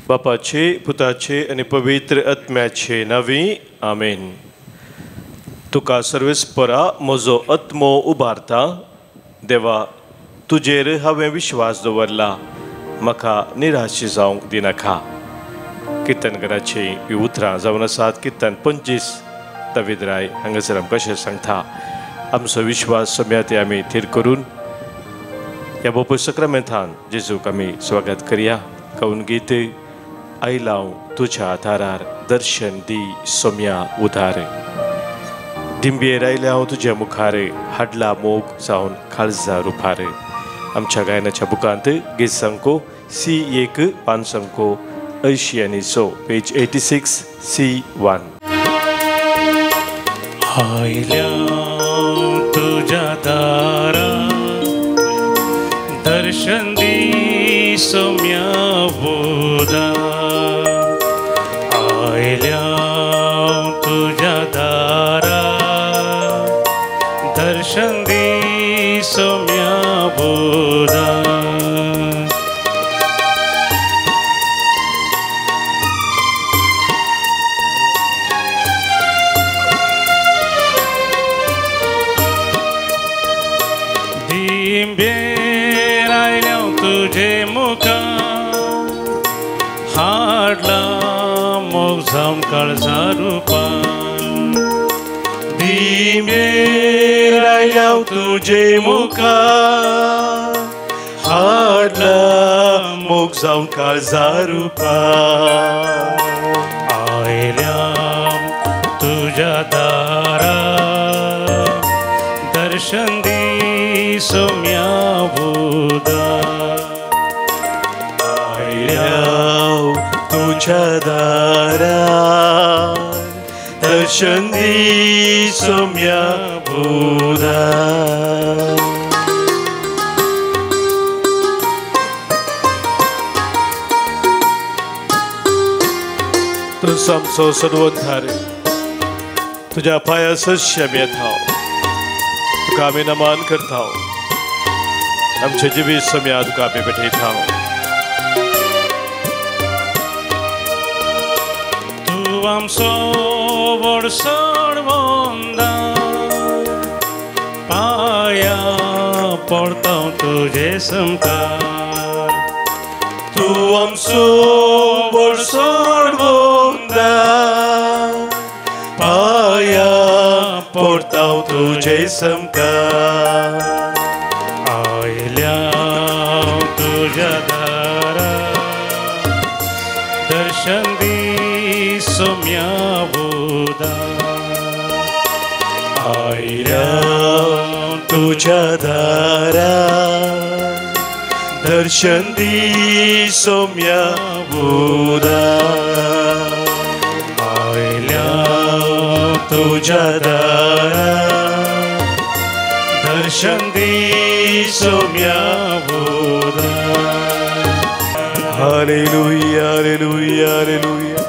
बापाचे पुताचे आणि पवित्र आत्म्याचे नावी आमेन. तुका सर्वेस्परा म्हजो आत्मो उबारता. देवा तुजेर हांवें विश्वास दवरला, म्हाका निराशी जावंक दिनाका. किर्तनकाराची ही उतरां जावन आसात. किर्तन 25 दावीद राय हांगासर आमकां अशें सांगता. आमचो विश्वास सोम्या ते आमी थीर करून ह्या बोपय सक्रामेंतान जेजूक आमी स्वागत करया. कौन गीत आयलां तुज्या दारार दर्शन दी सोम्या उदार. दिंबयेर आयल्या हांव तुज्या मुखार, हाडला मोग जावन काळजा रुपार. आमच्या गायनाच्या बुकांत गीत संको C1 पान संको 86 पेज 86 C1. आयल्या तुझ्या दारा दर्शन दी सोम्या उदार. आयल्या तुझ्या दारा दर्शन दी सोम्या उदार. दिंबेर आयल्या तुझे मुखार, हाडला मोग जावन काळजा रुपार. दिंबयेर आयल्या तुजे मुखार, हाडला मोग जावन काळजा रुपार. आयल्या तुझ्या दारा दर्शन दी सोम्या उदार. आयल्या तुझ्या दारा दर्शन दी सोम्या उदार. तुझो आमचो सर्वोद्धार, तुझ्या पायासच आमी येता. तुका आमी नमान करता. आमचे जिवीत सोम्या तुका आमी भेटयता. तूं आमचो व्हड सोडवोंदार, पाया पडता तुजे समकार. तूं आमचो व्हड सोडवोंदार, पाया पडता तुजे समकार. आयल्या तुझ्या दारा दर्शन दी सोम्या उदार. आयल्या तुझ्या दारा दर्शन दी सोम्या उदार. आयल्या तुझ्या दारा दर्शन दी सोम्या उदार. हालेलुया हालेलुया हालेलुया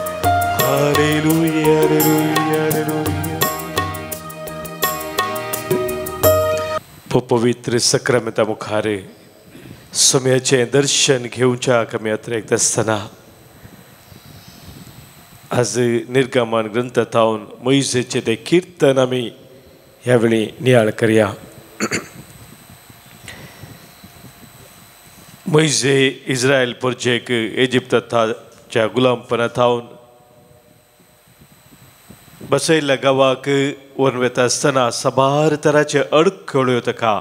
हालेलुया हालेलुया हालेलुया. पवित्र सक्रामेंता मुखार सोम्याचें दर्शन घेवच्या आमी यात्रेक आसतना आज निर्गमन ग्रंथांतून मोइसेचें तें किर्तन आमी ह्या वेळी नियाळ करया. मोइसे इस्रायल प्रजेक इजिप्ताच्या गुलामपणांतून बसयल्ल्या गांवाक व्हरून वता आसतना साबार तरांचे अडखळ्यो ताका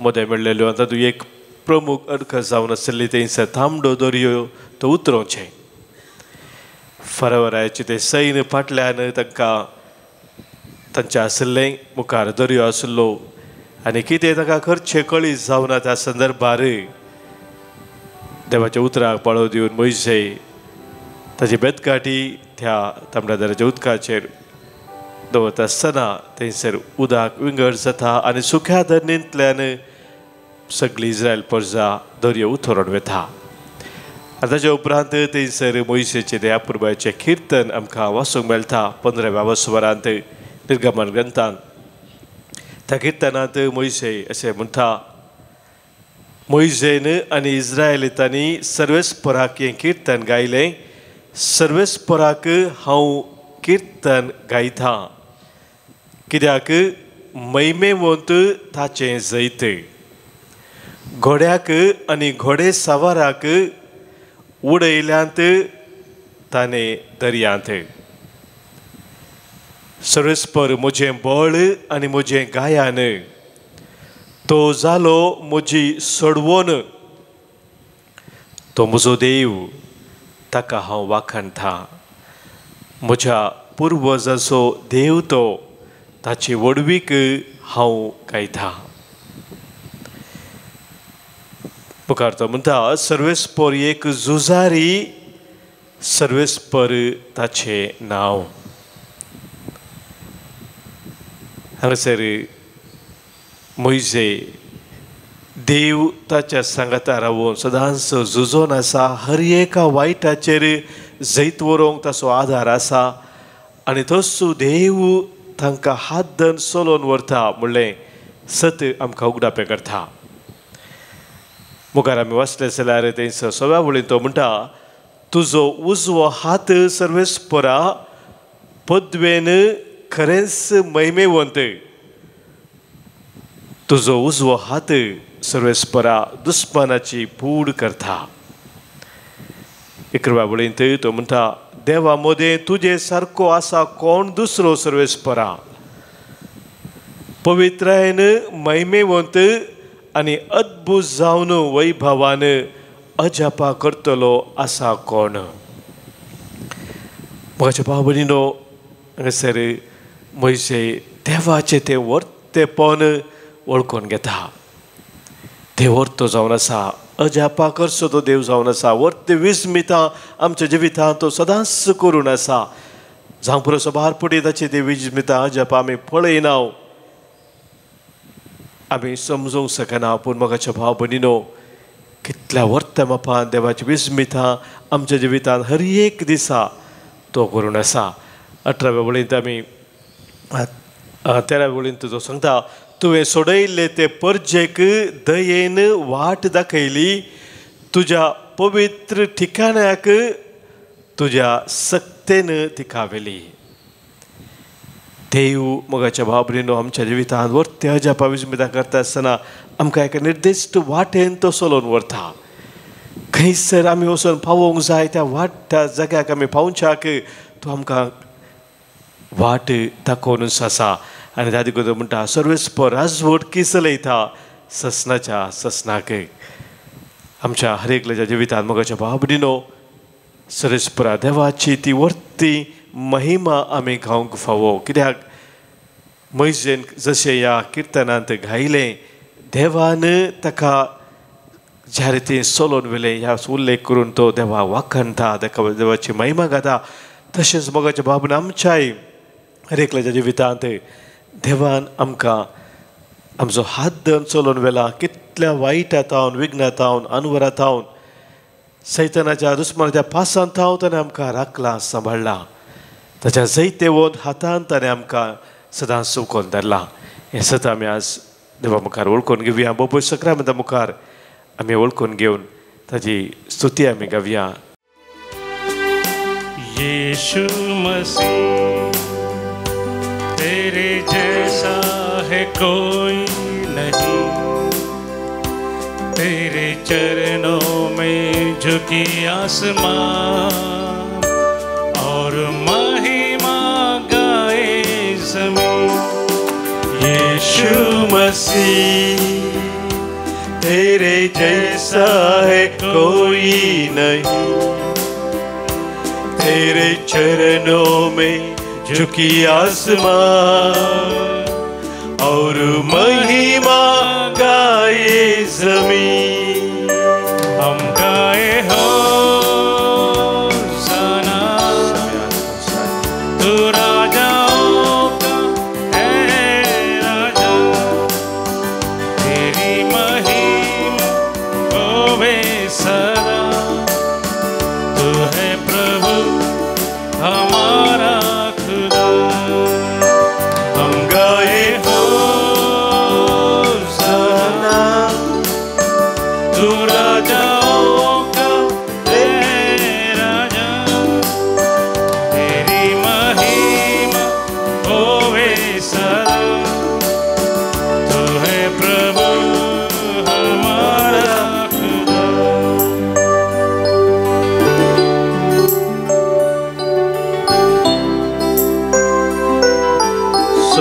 मोदें मेळ्ळेल्यो. तातूंत एक प्रमुख अडखळ जावन आसली थंयसर तांबडो दर्यो तो उतरोवचें. फरावरायाचे ते सैन्य फाटल्यान तांकां तांचे आसलें मुखार दर्यो आसलो आनी कितें ताका करचें कळीत जावना. त्या संदर्भार देवाच्या उतराक पाळो दिवन मोइसे ताची बेतकाठी त्या तांबड्या दर्याच्या उदकाचेर दवरता आसतना थंयसर उदक विंगड जाता आनी सुख्या धरणींतल्यान सगळी इस्रायल प्रजा दर्यो उतरून वेता. आनी ताच्या उपरांत थंयसर मोइसेचें देवापुरबाचें किर्तन आमकां वाचूंक मेळटा 15व्या वर्सभरांत निर्गमन ग्रंथांत. त्या किर्तनांत मोइसे अशें म्हणटा, मोइसेन आनी इस्रायलितांनी सर्वेस्पराक हें किर्तन गायलें सर्वेस्पराक हांव कीर्तन गायता कित्याक मैमेवंत ताचें जैत घोड्याक आनी घोडे सवाराक उडयल्यांत ताणें दर्यांत सर्वेस्पर म्हजें बळ आनी म्हजें गायन तो जालो म्हजी सोडवण तो म्हजो देव ताका हांव वाखणटा म्हज्या पुर्वजाचो देव तो ताचे वडवीक हांव गायता मुखार तो म्हणटा सर्वेस्पर एक झुजारी सर्वेस्पर ताचें नांव हांगासर मोइजे देव ताच्या सांगाता रावून सदांच झुजोन आसा हर एका वायटाचेर जैत व्हरूंक ताचो आधार आसा आनी तसो देव तांकां हात धरून चलोवन व्हरता म्हणलें सत आमकां उगडापें करता मुखार आमी वाचले जाल्यार थंयसर सव्या वळीन तो म्हणटा तुजो उजवो हात सर्वेस्परा पदवेन खरेंच महिमेवंत तुजो उजवो हात सर्वेस्परा दुस्मानाची पूड करता 11व्या वळींत तो म्हणटा देवा मोदें तुजे सारको आसा कोण दुसरो सर्वेस्परा पवित्रायन महिमेवंत आनी अद्भुत जावन वैभवान अजापा करतलो आसा कोण म्हज्या भाव भयणीनो हांगासर मोइजे देवाचें तें वर्तेपण वळखून घेता ते वर्तो जावन आसा अजापा करचो तो देव जावन आसा वर्त विस्मितां आमच्या जिवितांत तो सदांच करून आसा जावं पुरोसो भार पडी ताची ती विस्मितां अजापा आमी पळयना आमी समजूंक शकना पूण म्हाका भाव भयणीनो कितल्या वर्त मापान देवाची विस्मितां आमच्या जिवितांत हर एक दिसा तो करून आसा 18व्या वळींत आमी 13व्या वळींत तो सांगता तुवें सोडयल्ले ते परजेक दयेन वाट दाखयली तुज्या पवित्र ठिकाण्याक तुज्या सक्तेन तिका व्हेली देव मोगाच्या भाव भयणीनो आमच्या जिवितांत वर्ते अजापा विस्मितां करता आसतना आमकां एका निर्दिश्ट वाटेन तो चलोवन व्हरता खंयसर आमी वचून पावोवंक जाय त्या जाग्याक आमी पावच्याक तो आमकां वाट दाखोवनूच आसा आनी त्या देखून म्हणटा सर्वेस्पर राजवट चलयता ससनाच्या ससनाक आमच्या हर एकल्याच्या जिवितांत मोगाच्या भाव भयणीनो सर्वेस्परा देवाची ती वर्ती महिमा आमी गावंक फावो कित्याक मोइजेन जशें ह्या किर्तनांत गायलें देवान ताका ज्या रितीन चलोवन व्हेलें ह्या उल्लेख करून तो देवा वाखणटा ताका देवाची महिमा गाता तशेंच मोगाच्या भाव भयणी आमच्याय हर एकल्याच्या जिवितांत देवान आमकां आमचो हात धरून चलोवन व्हेला कितल्या वायटांतावन विघ्नांतावन अनवरांतावन सैतानाच्या दुस्मानाच्या पासांत ताणें आमकां राखलां सांबाळलां ताच्या जैते वोत हातांत ताणें आमकां सदांच सुकोवन धरलां हें सत आमी आज देवा मुखार वळखून घेवया बोबोय सक्रामेंता मुखार आमी वळखून घेवन ताजी स्तुती आमी गावया यीशु मसीह तेरे जैसा है कोई नहीं तेरे चरणों में झुकी आसमान और महिमा गाए ज़मीन यीशु मसीह तेरे जैसा है कोई नहीं तेरे चरणों में झुकी आसमान और महिमा गाए ज़मीन हम गाए हो सना तू राजाओं का है राजा तेरी महिमा होवे सदा तू है प्रभु हमारा खुदा हम गाए हो सना तू राजाओं का है राजा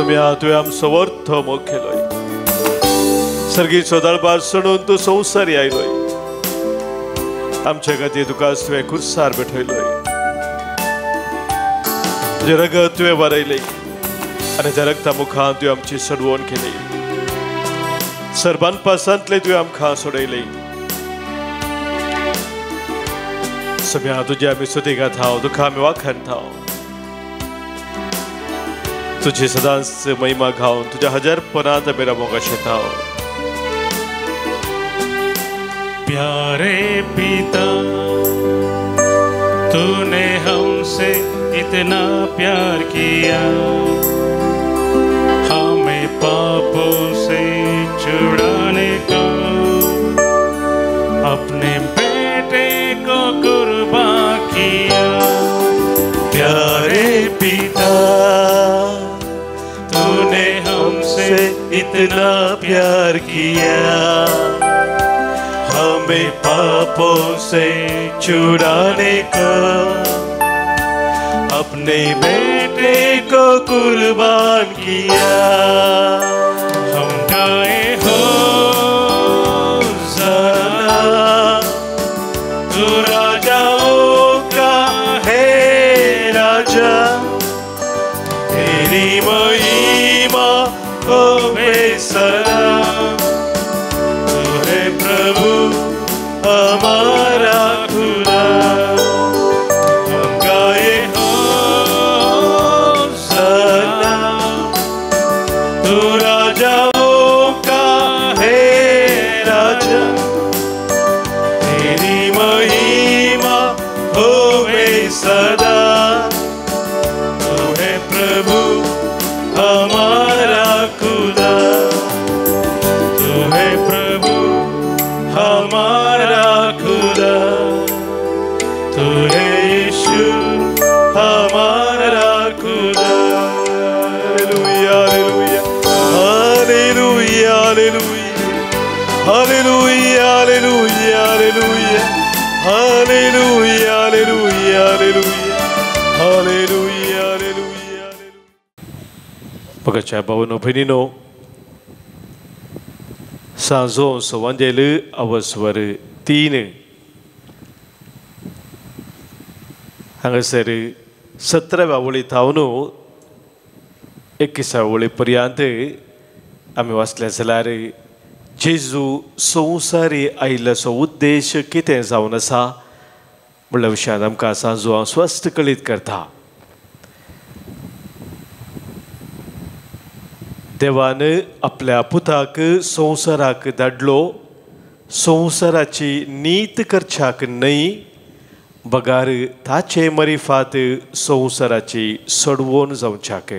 सम्या तुवें आमचो वर्थ मोग केलोय सर्गीचो दळबार सोडून तूं संवसारी आयलोय आमचे खातीर तुका तुवें खुर्सार बैठयलोय तुजें रगत तुवें वारयलें आनी त्या रगता मुखार तुवें आमची सडवण केली सर्बान पासांतले तुवें आमकां सोडयलें सम्या तुजी आमी स्तुती गायताव तुका आमी वाखाणताव तुझी सदांच महिमा गावन तुझ्या हजारपणांत आमी रमोगाश येताव प्यारे पिता तूने हमसे इतना प्यार किया हमें पापों से छुड़ाने को अपने बेटे को कुर्बान किया प्यारे पिता तूने हमसे इतना प्यार किया हमें पापों से छुड़ाने को अपने बेटे को कुर्बान किया हम गाए हो ज़रा तू राजाओं का है राजा तेरी महिमा होवे सदा तू है प्रभु हमारा खुदा हम गाए हो सदा तू राजाओं का है राजा तेरी महिमा होवे सदा तू है प्रभु हमारा खुदा तू है प्रभु हमारा खुदा तू है यीशु हमारा खुदा हालेलुया हालेलुया हालेलुया हालेलुया हालेलुया हालेलुया हालेलुया हालेलुया हालेलुया हालेलुया बघाच्या भावनो भयणीनो सांजो सवांजेल अवस्वर 3 हांगासर 17व्या वळींतावन 21व्या वळी पर्यंत आमी वाचले जाल्यार जेजू संवसारी आयिल्ल्याचो उद्देश कितें जावन आसा म्हणल्या विशयांत आमकां सांजो हांव स्पश्ट कळीत करता देवान आपल्या पुताक संवसाराक धाडलो संवसाराची नीत करच्याक न्हय बगार ताचे मरिफात संवसाराची सडवण जावच्याक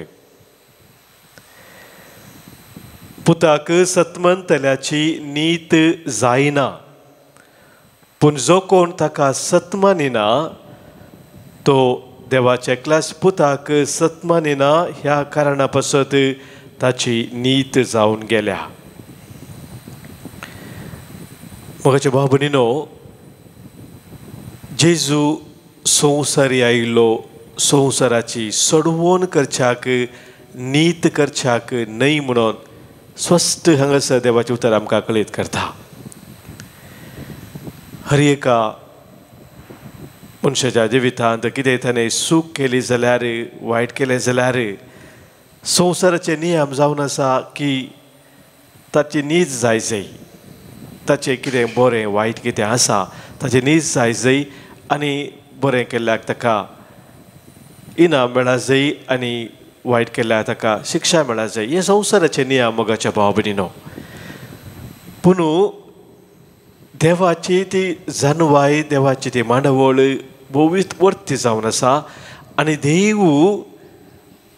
पुताक सत्मंतल्याची नीत जायना पूण जो कोण ताका सत्मानिना तो देवाच्या एकल्याच पुताक सत्मानिना ह्या कारणा पासत ताची नीत जावन गेल्या मोगाच्या भाव भयणीनो जेजू संवसारी आयिल्लो संवसाराची सडवण करच्याक नीत करच्याक न्हय म्हणून स्पश्ट हांगासर देवाचें उतर आमकां कळीत करता हर एका मनशाच्या जिवितांत कितें ताणें सूख केली जाल्यार वायट केलें जाल्यार संवसाराचे नियम जावन आसा की ताची नीज जाय जाय ताचें कितें बरें वायट कितें आसा ताचें नीज जाय जाय आनी बरें केल्ल्याक ताका इनाम मेळा जाय आनी वायट केल्ल्याक ताका शिक्षा मेळा जाय हे संवसाराचे नियम मोगाच्या भाव भयणीनो पूण देवाची ती जानवाय देवाची ती मांडवळ भोवीत वर्ती जावन आसा आनी देव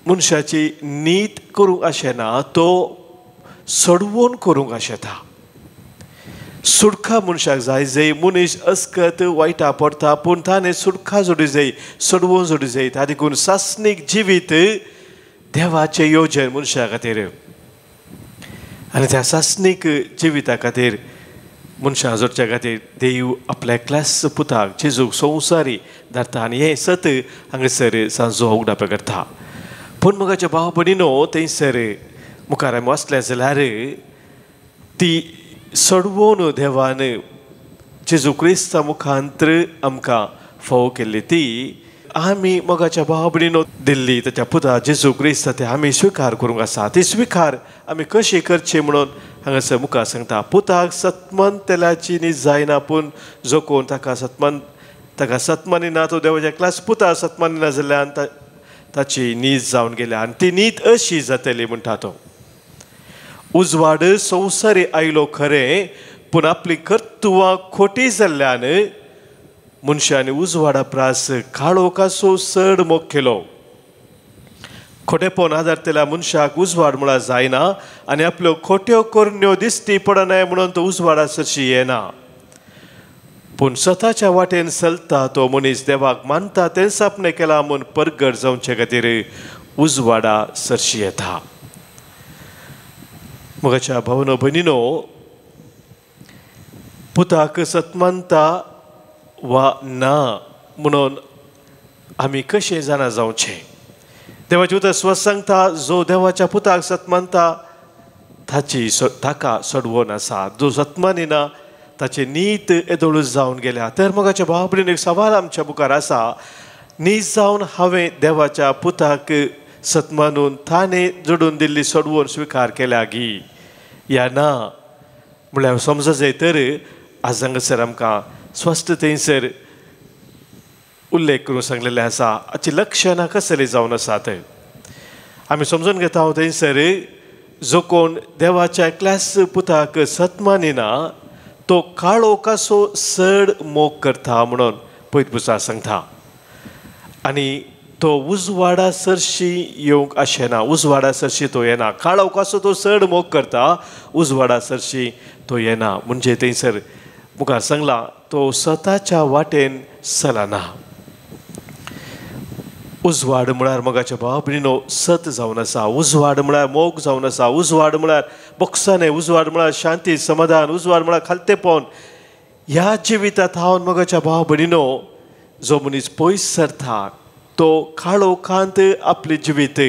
मनशाची नीत करूंक आशेना तो सडवण करूंक आशेता सुडका मनशाक जाय जाय मनीस अस्कत वायटा पडटा पूण ताणें सुडका जोडी जाय सडवण जोडी जाय त्या देखून सासनीक जिवीत देवाचें येवजन मनशा खातीर आनी त्या सासनीक जिविता खातीर मनशां जोडच्या खातीर देव आपल्या एकल्याच पुताक जेजूक संवसारी धाडटा आनी हें सत हांगासर सांजो उगडाप करता पूण मगाच्या भाव भयणीनो थंयसर मुखार आमी वचले जाल्यार ती सोडवून देवान जेजू क्रिस्ता मुखांतर आमकां फोव केल्ली ती आमी मगाच्या भाव भयणीनो दिल्ली ताच्या पुता जेजू क्रिस्ता ते आमी स्विकार करूंक आसा. ती स्विकार आमी कशी करची म्हणून हांगासर मुखार सांगता. पुताक सत्मन तेलाची न्हीद जायना पूण जो कोण ताका सत्मानिना तो देवाच्या क्लास पुता सत्मानिना जाल्यान ताची न्हीद जावन गेल्या आनी ती न्हीद अशी जातली म्हणटा तो. उजवाड संवसारी आयलो खरें पूण आपली कर्तुवां खोटी जाल्ल्यान मनशांनी उजवाडा प्रास काळो कासो चड मोग केलो. खोटेपण आदारतेल्या मनशाक उजवाड म्हळ्यार जायना आनी आपल्यो खोट्यो करण्यो दिसती पडनाय म्हणून तो उजवाडा सरशी येना. पूण स्वताच्या वाटेन चलता तो मनीस देवाक मानता तें सापणे केला म्हूण परगट जावचे खातीर उजवाडा सरशी येता. मगाच्या भावनो भयणीनो पुताक सतमानता वा ना म्हणून आमी कशें जाणा जावचें. देवाचे उतर स्वस्त सांगता जो देवाच्या पुताक सतमानता ताका सोडवून आसा. जो सतमानिना ताचे नीत येदोळूच जावन गेल्या. तर मगाच्या भाव भयणीनो एक सवाल आमच्या मुखार आसा. नीत जावन हांवें देवाच्या पुताक सतमानून ताणें जोडून दिल्ली सोडवून स्विकार केल्या गी या ना म्हळ्यार समजा जाय तर आज हांगासर आमकां स्वस्थ थंयसर उल्लेख करून सांगलेले आसा. हाची लक्षणां कसली जावन आसात आमी समजून घेता. हांव थंयसर जो कोण देवाच्या एकल्याच पुताक सतमानिना तो काळो कासो चड मोग करता म्हणून पयत पुस्तकांत सांगता. आनी तो उजवाडा सरशी येवंक आशेना. उजवाडा सरशी तो येना. काळो कासो तो चड मोग करता उजवाडा सरशी तो येना. म्हणजे थंयसर मुखार सांगला तो स्वताच्या वाटेन चलना. उजवाड म्हळ्यार मगाच्या भाव भयणीनो सत जावन आसा. उजवाड म्हळ्यार मोग जावन आसा. उजवाड म्हळ्यार बोगसाणें. उजवाड म्हळ्यार शांती समाधान. उजवाड म्हळ्यार खालतेपण. ह्या जिवितांत हांव मगाच्या भाव भयणीनो जो मनीस पयस सरता तो काळोखांत आपले जिवीत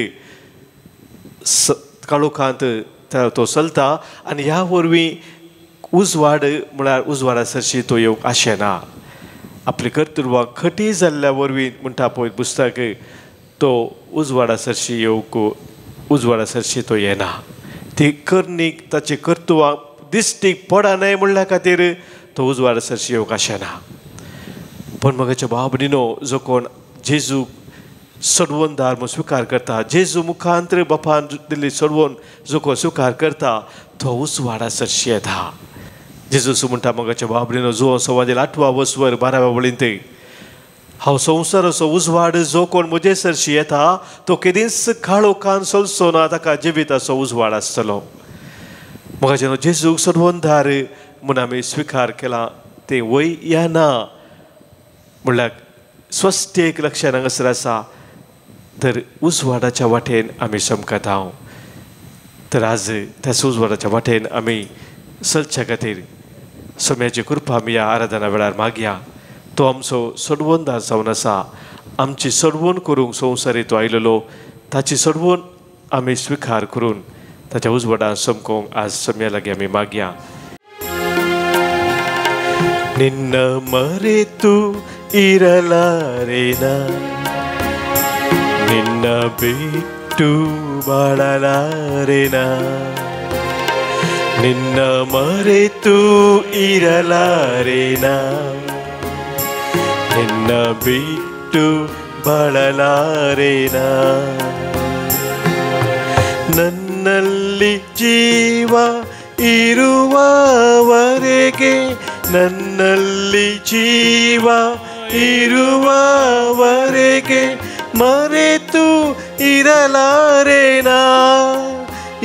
काळोखांत तो चलता आनी ह्या वरवीं उजवाड म्हळ्यार उजवाडा सरशी तो येवंक आशेना. आपली कर्तुरवां खटी जाल्ल्या वरवीं म्हणटा पळय पुस्तक तो उजवाडा सरशी येवंक उजवाडा सरशी तो येना. ती कर्णीक ताची कर्तुवां दिश्टी पडनाय म्हणल्या खातीर तो उजवाडा सरशी येवंक आशेना. पण मगाच्या भाव भयणीनो जो कोण जेजू सोडवणदार म्हूण स्विकार करता जेजू मुखांतर बापान दिल्ली सोडवण जो कोण स्विकार करता तो उजवाडा सरशी येता. जेजूस म्हणटा मगाच्या भाव भयणीनो जो संवादेल 8वा वसवर 12व्या वळींत हांव संवसाराचो उजवाड जो कोण म्हजे सरशी येता तो केदींच काळोखान चलचो ना ताका जिविताचो उजवाड आसतलो. मगाच्या जेजूक सोडवणदार म्हूण आमी स्विकार केला तें वय या ना म्हणल्यार स्वस्थेक लक्षान हांगासर आसा तर उजवाडाच्या वाटेन आमी चमकत हांव. तर आज त्याच उजवाडाच्या वाटेन आमी चलच्या खातीर सोम्याची कृपा आमी ह्या आराधना वेळार मागया. तो आमचो सोडवणदार जावन आसा. आमची सोडवण करूंक संवसारीत आयलेलो ताची सोडवण आमी स्विकार करून ताच्या उजवाडान चमकोवंक आज सोम्या लागीं आमी मागया. ನಿನ್ನ ಮರೆತು ಇರಲಾರೆನ ನಿನ್ನ ಬಿಟ್ಟು ಬಾಳಲಾರೆನ ನಿನ್ನ ಮರೆತು ಇರಲಾರೆನ ನಿನ್ನ ಬಿಟ್ಟು ಬಾಳಲಾರೆನ ನನ್ನಲ್ಲಿ ಜೀವ ಇರುವವರೆಗೆ ನನ್ನಲ್ಲಿ ಜೀವ ಇರುವವರೆಗೆ ಮರೆತು ಇರಲಾರೆನಾ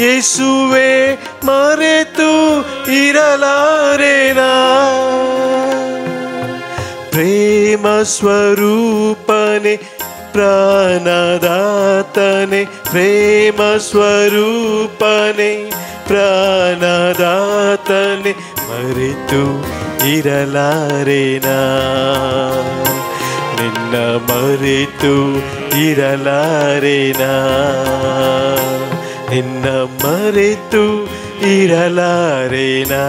ಯೇಸುವೆ ಮರೆತು ಇರಲಾರೆನಾ ಪ್ರೇಮ ಸ್ವರೂಪನೆ ಪ್ರಾಣದಾತನೆ ಪ್ರೇಮ ಸ್ವರೂಪನೆ ಪ್ರಾಣದಾತನೆ ಮರೆತು ಇರಲಾರೆನಾ ನಿನ್ನ ಮರೆತು ಇರಲಾರೆನಾ ನಿನ್ನ ಮರೆತು ಇರಲಾರೆನಾ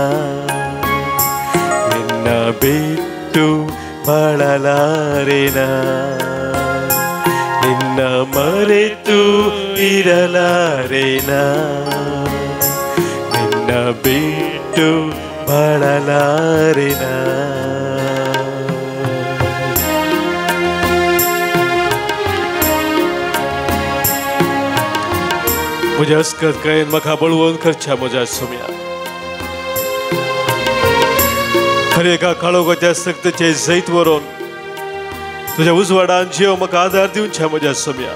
ನಿನ್ನ ಬಿಟ್ಟು ಬಾಳಲಾರೆನಾ ನಿನ್ನ ಮರೆತು ಇರಲಾರೆನಾ ನಿನ್ನ ಬಿಟ್ಟು ಬಾಳಲಾರೆನಾ मुझे अस्कत करेन मखा बळवून खर्चा मुझा सुम्या हर एका काळोखाच्या सक्तीचे जैत वरून तुझ्या उजवाडान जीव म्हाका आदार दिवन छा म्हज्या सुम्या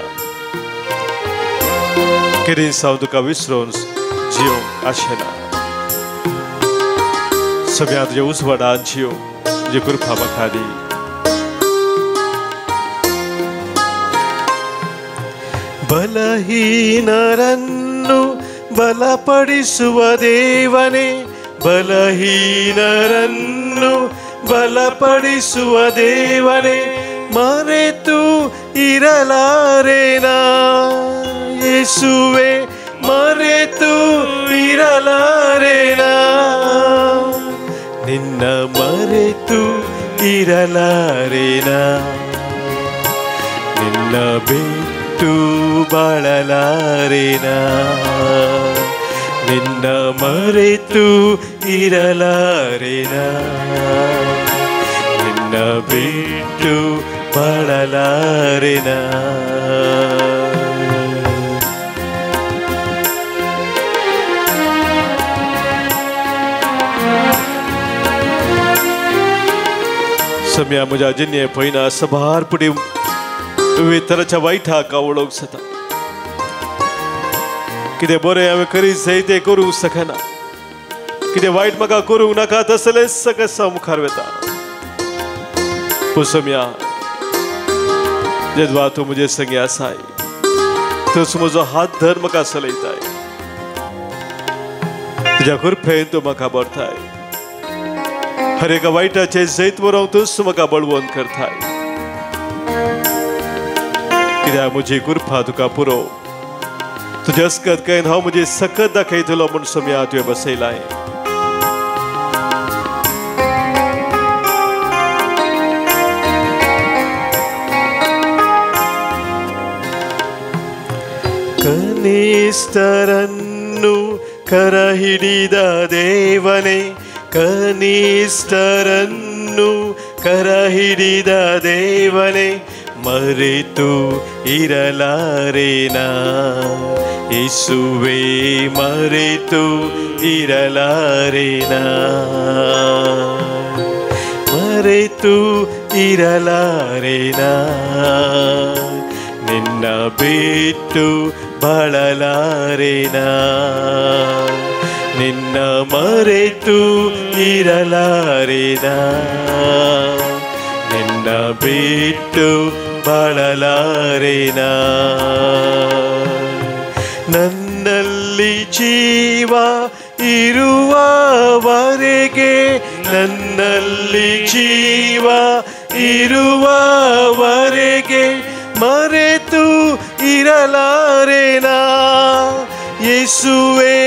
कितें साव तुका विसरून जीव आशेना सुम्या तुझ्या उजवाडान जीव तुजी कृपा म्हाका दी ಬಲಹೀನರನ್ನು ಬಲಪಡಿಸುವ ದೇವನೇ ಬಲಹೀನರನ್ನು ಬಲಪಡಿಸುವ ದೇವನೇ ಮರೆತು ಇರಲಾರೆನಾ ಯೇಸುವೆ ಮರೆತು ಇರಲಾರೆನಾ ನಿನ್ನ ಮರೆತು ಇರಲಾರೆನಾ ನಿನ್ನ ಬಿಟ್ಟು ಬಾಳಲಾರೆನಾ ನಿನ್ನ ಮರೆತು ಇರಲಾರೆನಾ ನಿನ್ನ ಬಿಟ್ಟು ಬಾಳಲಾರೆನಾ सम्या मुझा जिन्हे पहिना सभार पुढे वेतराच्या वाईटा का ओळख सता कितें बरें हांवें करीत जाय तें करूंक शकना कितें वायट म्हाका करूंक नाका तसलें सगळें मुखार वता पूण सम्या जेदवा तूं म्हजे संगी आसाय तूं म्हजो हात धर म्हाका चलयताय तुज्या कृपेन तूं म्हाका भरताय हर एका वायटाचे जैत वरोंक तूंच म्हाका बळवून करताय कित्याक म्हजी कृपा तुका पुरो तुझे अस्कत करून हांव म्हजी सकत दाखयतलो म्हूण सम्या तुवें बसयलाय ಕನಿಷ್ಠರನ್ನು ಕರ ಹಿಡಿದ ದೇವನೇ ಕನಿಷ್ಠರನ್ನು ಕರ ಹಿಡಿದ ದೇವನೇ ಮರೆತು ಇರಲಾರೆನಾ ಯೇಸುವೇ ಮರೆತು ಇರಲಾರೆನಾ ಮರೆತು ಇರಲಾರೆನಾ ನಿನ್ನ ಬಿಟ್ಟು ಬಾಳಲಾರೆನಾ ನಿನ್ನ ಮರೆತು ಇರಲಾರೆನಾ ನಿನ್ನ ಬಿಟ್ಟು ಬಾಳಲಾರೆನಾ ನನ್ನಲ್ಲಿ ಜೀವ ಇರುವವರೆಗೆ ನನ್ನಲ್ಲಿ ಜೀವ ಇರುವವರೆಗೆ ಮರೆತು ಇರಲಾರೆನಾ ಯೇಸುವೇ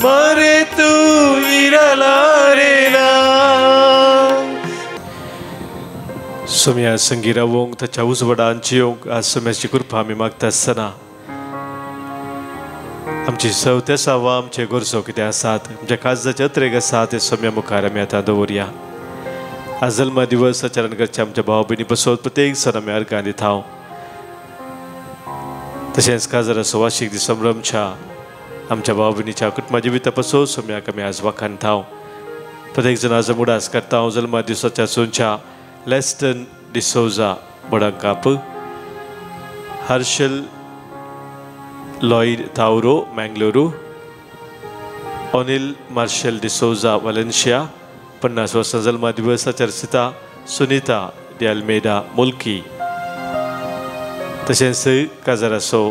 ಮರೆತು ಇರಲಾರೆನಾ सम्या संगी रावोंक ताच्या उजवाडान जियोंक आज सम्याची कृपा आमी मागता आसतना आमची सवते सावा आमचे गरजो कितें आसात आमच्या काळजाचे अत्रेक आसा ते सम्या मुखार आमी आतां दवरया आज जल्मा दिवस आचरण करचे आमच्या भाव भयणी बसोत प्रत्येक सण आमी अर्गां दिता तशेंच काजराचो वार्षिक दीस संभ्रमच्या आमच्या भाव भयणीच्या कुटुंबा जिविता बसोत सम्याक आमी आज वाखाणता प्रत्येक जण आज मुडास करता जल्मा दिवसाच्या सोंच्या लेस्टन डिसोजा बड़ंकाप हर्षल लॉयड ताउरो मैंगलोरू अनिल मार्शल डिसोजा वलेन्शिया 50 वर्सां जल्मा दिवसाचेर सीता सुनीता डी अल्मेडा मुल्की तशेंच काजाराचो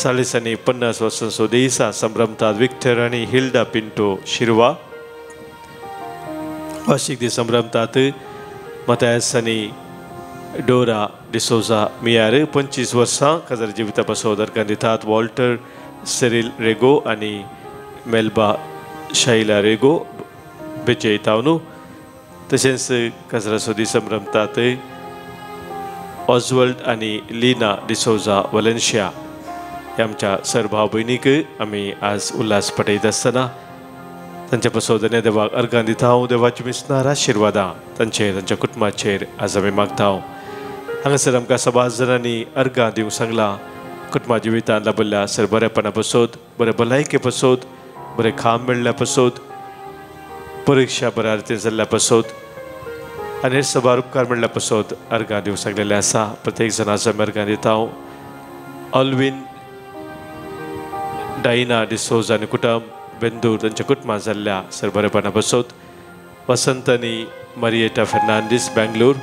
सालिसांनी 50 वर्सांचो देसा संभ्रमतात विक्टर आनी हिल्डा पिंटो शिरवा वार्षिक दीस संभ्रमतात मतायासांनी डोरा डिसोजा मियार 25 वर्सां काजार जिवितापासून अर्गां दितात. वॉल्टर सेरिल रेगो आनी मेल्बा शाइला रेगो बेचयतावनू. तशेंच काजराचो दीस संभ्रमतात ऑजवर्ल्ड आनी लिना डिसोजा वलेन्शिया ह्या आमच्या सर भाव भयणीक आमी आज उल्हास पटयत आसतना तांच्या पासून देवाक अर्गां दिता. हांव देवाची मिसनार आशिर्वादां तांच्या कुटुंबाचेर आज आमी मागता. हांगासर आमकां सबाज जाणांनी अर्गां दिवंक सांगलां. कुटुंबा जिवितांत लाभिल्ल्या सर बरेपणा पासून, बरे भलायके पासून, बरे खाम मेळ्ळ्या पासून, परीक्षा बऱ्या रितीन जाल्ल्या पासून आनी सबार उपकार मेळ्ळ्या पासून अर्गां दिवंक सांगलेले आसा. प्रत्येक जाणांचो आमी अर्गां दिता. ऑल्विन डायना डिसोजा आनी कुटुंब बेंदूर तांच्या कुटुंबांत जाल्ल्या सर बरेपणा पासून. वसंत आनी मरियेटा फेर्नांडीस बेंगलोर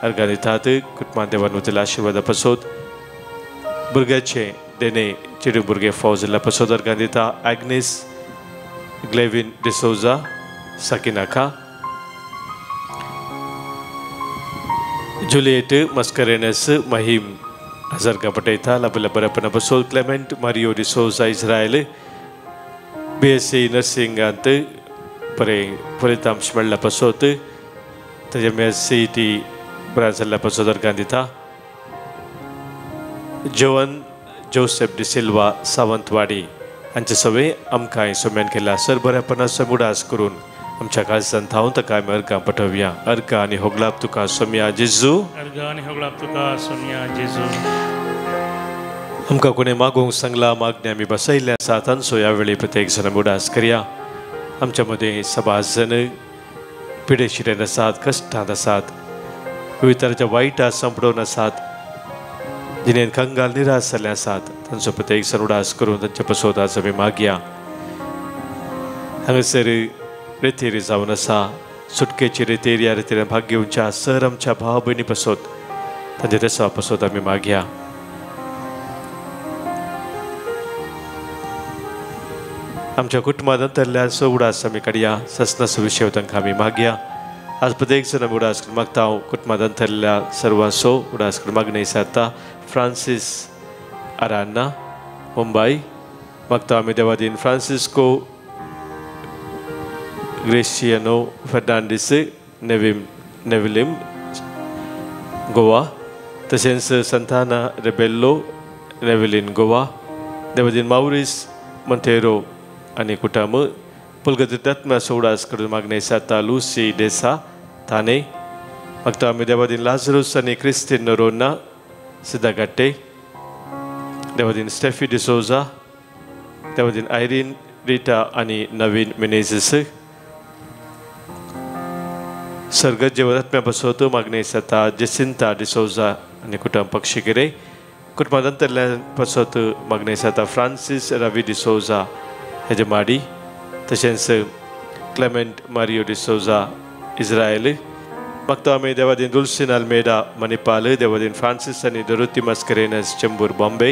अर्गां दितात. कुटुंबांत देवान वतिल्ल्या आशिर्वादा पासून. भुरग्याचे देणे चेडूं भुरगे फाव जाल्ल्या पासून अर्गां दिता. ॲग्नेस ग्लेविन डिसोजा साकिनाका. जुलिएट मस्करेनस महिम अर्गां पटयता. लाभिल्ल्या बरेपणा पासून. Clement Mario D'Souza Israel BSc नर्सिंगांत बरें फलितांश मेळ्ळ्या पासून ताचे MSc बऱ्या जाल्ल्या पासून अर्गां दिता. जोवन जोसेफ डिसिल्वा सावंतवाडी हांचे सवे आमकां सोम्यान केल्या सर बरेपणाचो मुडास करून आमच्या काळजांत थावन ताका आमी अर्गां पठोवया. अर्गां आनी होगलाप तुका सोम्या जेजू. अर्गां आनी होगलाप तुका सोम्या जेजू. आमकां कोणें मागोवंक सांगला मागणी आमी बसयल्ले आसा तांचो ह्या वेळी प्रत्येक जण मुडास करया. आमच्या मदें सबाज जण पिडे शिडेन आसात, कश्टांत आसात, विविध तरांच्या वायटांत संपडोवन आसात, जिणेन कंगाल निराश जाल्ले आसात. तांचो प्रत्येक जण उडास करून तांचे पासून आज आमी मागया. हांगासर रेतेरी जावन आसा. सुटकेची रेतेर ह्या रेतेर भाग घेवच्या सर आमच्या भाव भयणी पासून तांच्या देसा पासून आमी मागया. आमच्या कुटुंबांत अंतरल्या सो उडास आमी काडया. ससनाचो विशय तांकां आमी मागया. आज प्रत्येक जण उडास करून मागता. हांव कुटुंबांत अंतरल्या सर्वांचो उडास करून मागणी सारता. फ्रांसीस आरान्ना मुंबय मागता आमी देवादीन फ्रांसिस्को ग्रेशियानो फर्नांडीस नेविलिम गोवा. तशेंच संताना रेबेल्लो नेविलिन गोवा. देवादीन माउरीस मोंतेरो आनी कुटुंब. पुलगतीत्माचो उडास करून मागणी सारता. लुसी डेसा थाने मागता आमी देवादीन लाझरुस आनी क्रिस्टीन नोरोना सिदागट्टे. देवादीन स्टेफी डिसोजा. देवादीन आयरीन रिटा आनी नवीन मिनेझिस. सर्गत जेवरात्म्या पासून मागणी सारता. जेसिंता डिसोजा आनी कुटुंब पक्षिगिरे. कुटुंबांत अंतरल्या पासून मागणी सारता. फ्रांसीस रवी डिसोजा हेजे माडी. तशेंच क्लेमेंट मारियो डिसोजा इस्रायल मागता आमी देवादीन दुल्सिन अल्मेडा मणिपाल. देवादीन फ्रांसीस आनी डोरोथी मस्करेनस चेंबूर बॉम्बे.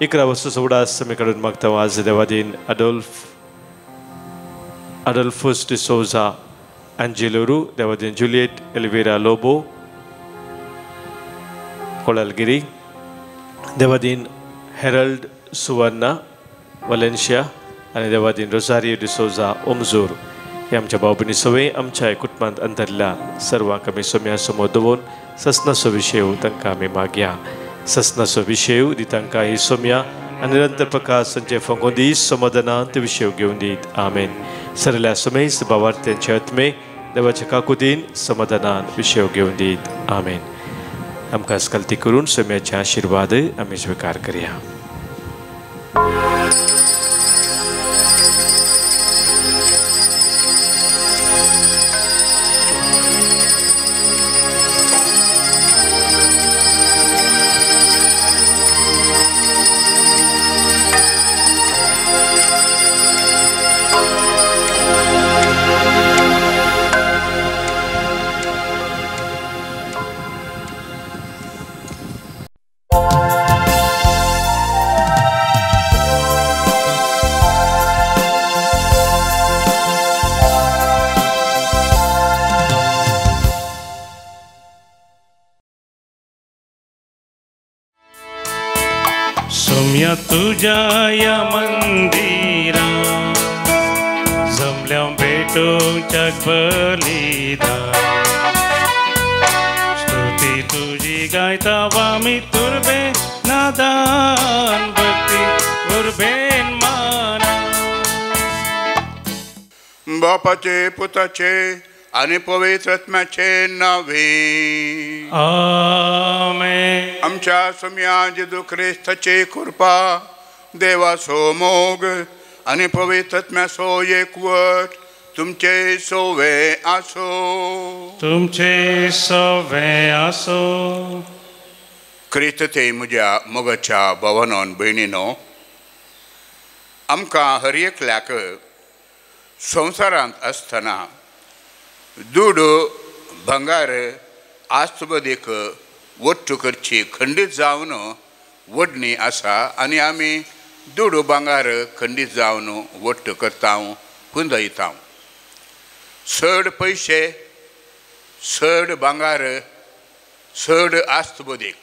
11 वर्साचो उडास आमी काडून मागता. आज देवादीन अडोल्फोस डिसोजा एंजेलोरू. देवादीन जुलिएट एल्वेरा लोबो कोळालगिरी. देवादीन हेरल्ड सुवर्णा वलेन्शिया आनी देवादीन रोजारियो डिसोजा ओमजूर. हे आमच्या भाव भयणी सवय आमच्या कुटुंबांत अंतरल्या सर्वांक आमी सोम्या समोर दवरून ससनाचो विशय तांकां आमी मागया. ससनाचो विशय दी तांकां ही सोम्या आनी निरंतर प्रकाश तांचे फंगोन दीस समाधानांत विशय घेवन दीत. आमेन. सरल्या सोमेस भावार्थ्यांचे आत्मे देवाच्या काकुदीन समाधानांत विशय घेवन दीत. आमेन. आमकां आजकाल करून सोम्याचे आशिर्वाद आमी स्वीकार करया. सोम्या तुझ्या या मंदिरा जमल्या भेटूंक बलिदान स्तुती तुझी गायता वामी तुरबे नादान भक्ती उर्बेन माना बापाचे पुताचे आणि पवित्र आत्म्याचे नावे आमेन. आमच्या सोम्या जेजू ख्रिस्ताची कृपा देवाचो मोग आणि पवित्र आत्म्याचो एकवट तुमचे सोवे आसो. तुमचे सवे आसो. ख्रिस्त ते म्हज्या मोगाच्या भावांनो भयणीनो, आमकां हर एकल्याक संवसारांत आसतना दूड भंगार आस्तबदीक वट्ट करची खंडीत जावन वडणी आसा आनी आमी दूड भांगार खंडीत जावन वट्ट करता हुंदयता. चड पयशे, चड भांगार, चड आस्तबदीक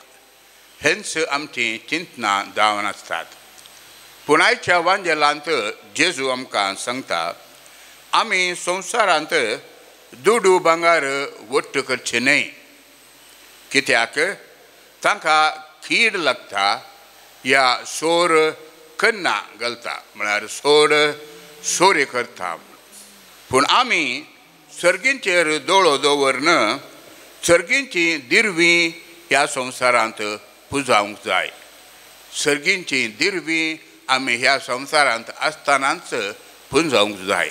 हेंच आमची चिंतना जावन आसतात. पूण आयच्या वांजेलांत जेजू आमकां सांगता आमी संवसारांत दूड भांगार वट्ट करचे न्हय, कित्याक तांकां कीड लागता या सोर कन्ना घालता म्हळ्यार सोरे करता. पूण आमी सर्गींचेर दोळो दवरन सर्गींची दिरवीं ह्या संवसारांत पुजावंक जाय. सर्गींची दिरवीं आमी ह्या संवसारांत आसतनाच पुंजावंक जाय.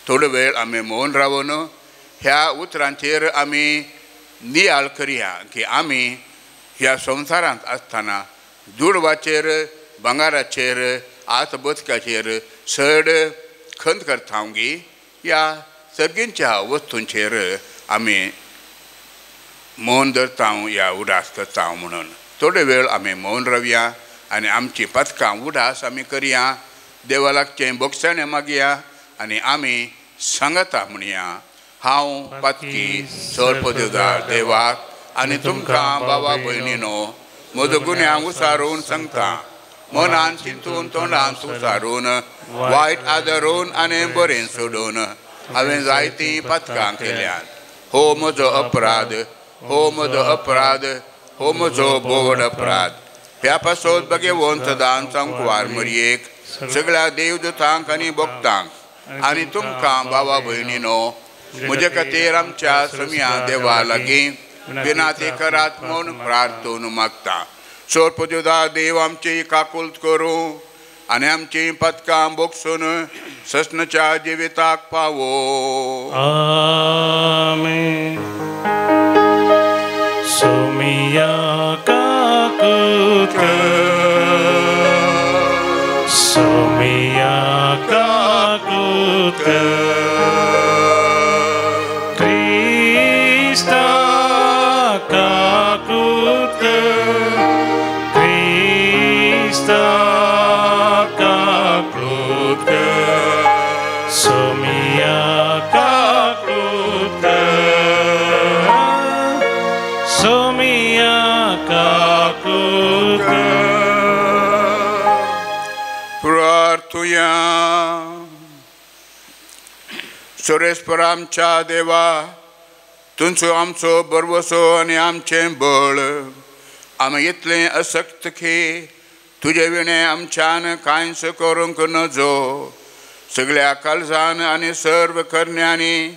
थोडो वेळ आमी मौन रावन ह्या उतरांचेर आमी नियाळ करया की आमी ह्या संवसारांत आसतना दुडवाचेर, भांगाराचेर, आतबदकाचेर चड खंत करता गी ह्या सर्गींच्या वस्तूंचेर आमी मौन धरता या उदास करता म्हणून. थोडे वेळ आमी मौन रावया आनी आमची पथकां उदास आमी करया, देवा लागचें बक्षाणें मागया आनी आमी सांगता म्हणया. हांव पत्की सर्पदेवदार देवाक आनी तुमकां बाबा भयणीनो म्हजो गुन्यांव उसारून सांगता. मनान चिंतून तोंडान सुसारून वायट आदरून आनी बरें सोडून हांवें जायतीं पथकां केल्यात. हो म्हजो अपराध, हो म्हजो अपराध, हो म्हजो बोड अपराध. ह्या पासत भगवंत दान सांकवार मरयेक सगळ्या देवदूतांक आनी भक्तांक आनी तुमकां बाबा भयणीनो म्हजे खातीर आमच्या सोम्या देवा लागीं विनाती करात म्हूण प्रार्थून मागता. सर्पदेवदार देव आमची काकुलत करूं आनी आमची पथकां बगसून सस्नाच्या जिविताक पावो. आमेन. सोमिया काकुत, सोमिया काकुत, क्रिस्ता काकुत, क्रिस्ता काकुत, सोमिया काकुत, सोमिया काकुत. प्रार्थुया. सुरेस्पर आमच्या देवा, तुमचो आमचो बरवसो आनी आमचें बळ. आमी इतलें अशक्त की तुजे विणें आमच्यान कांयच करूंक नजो. सगळ्या काळजान आनी सर्व करण्यांनी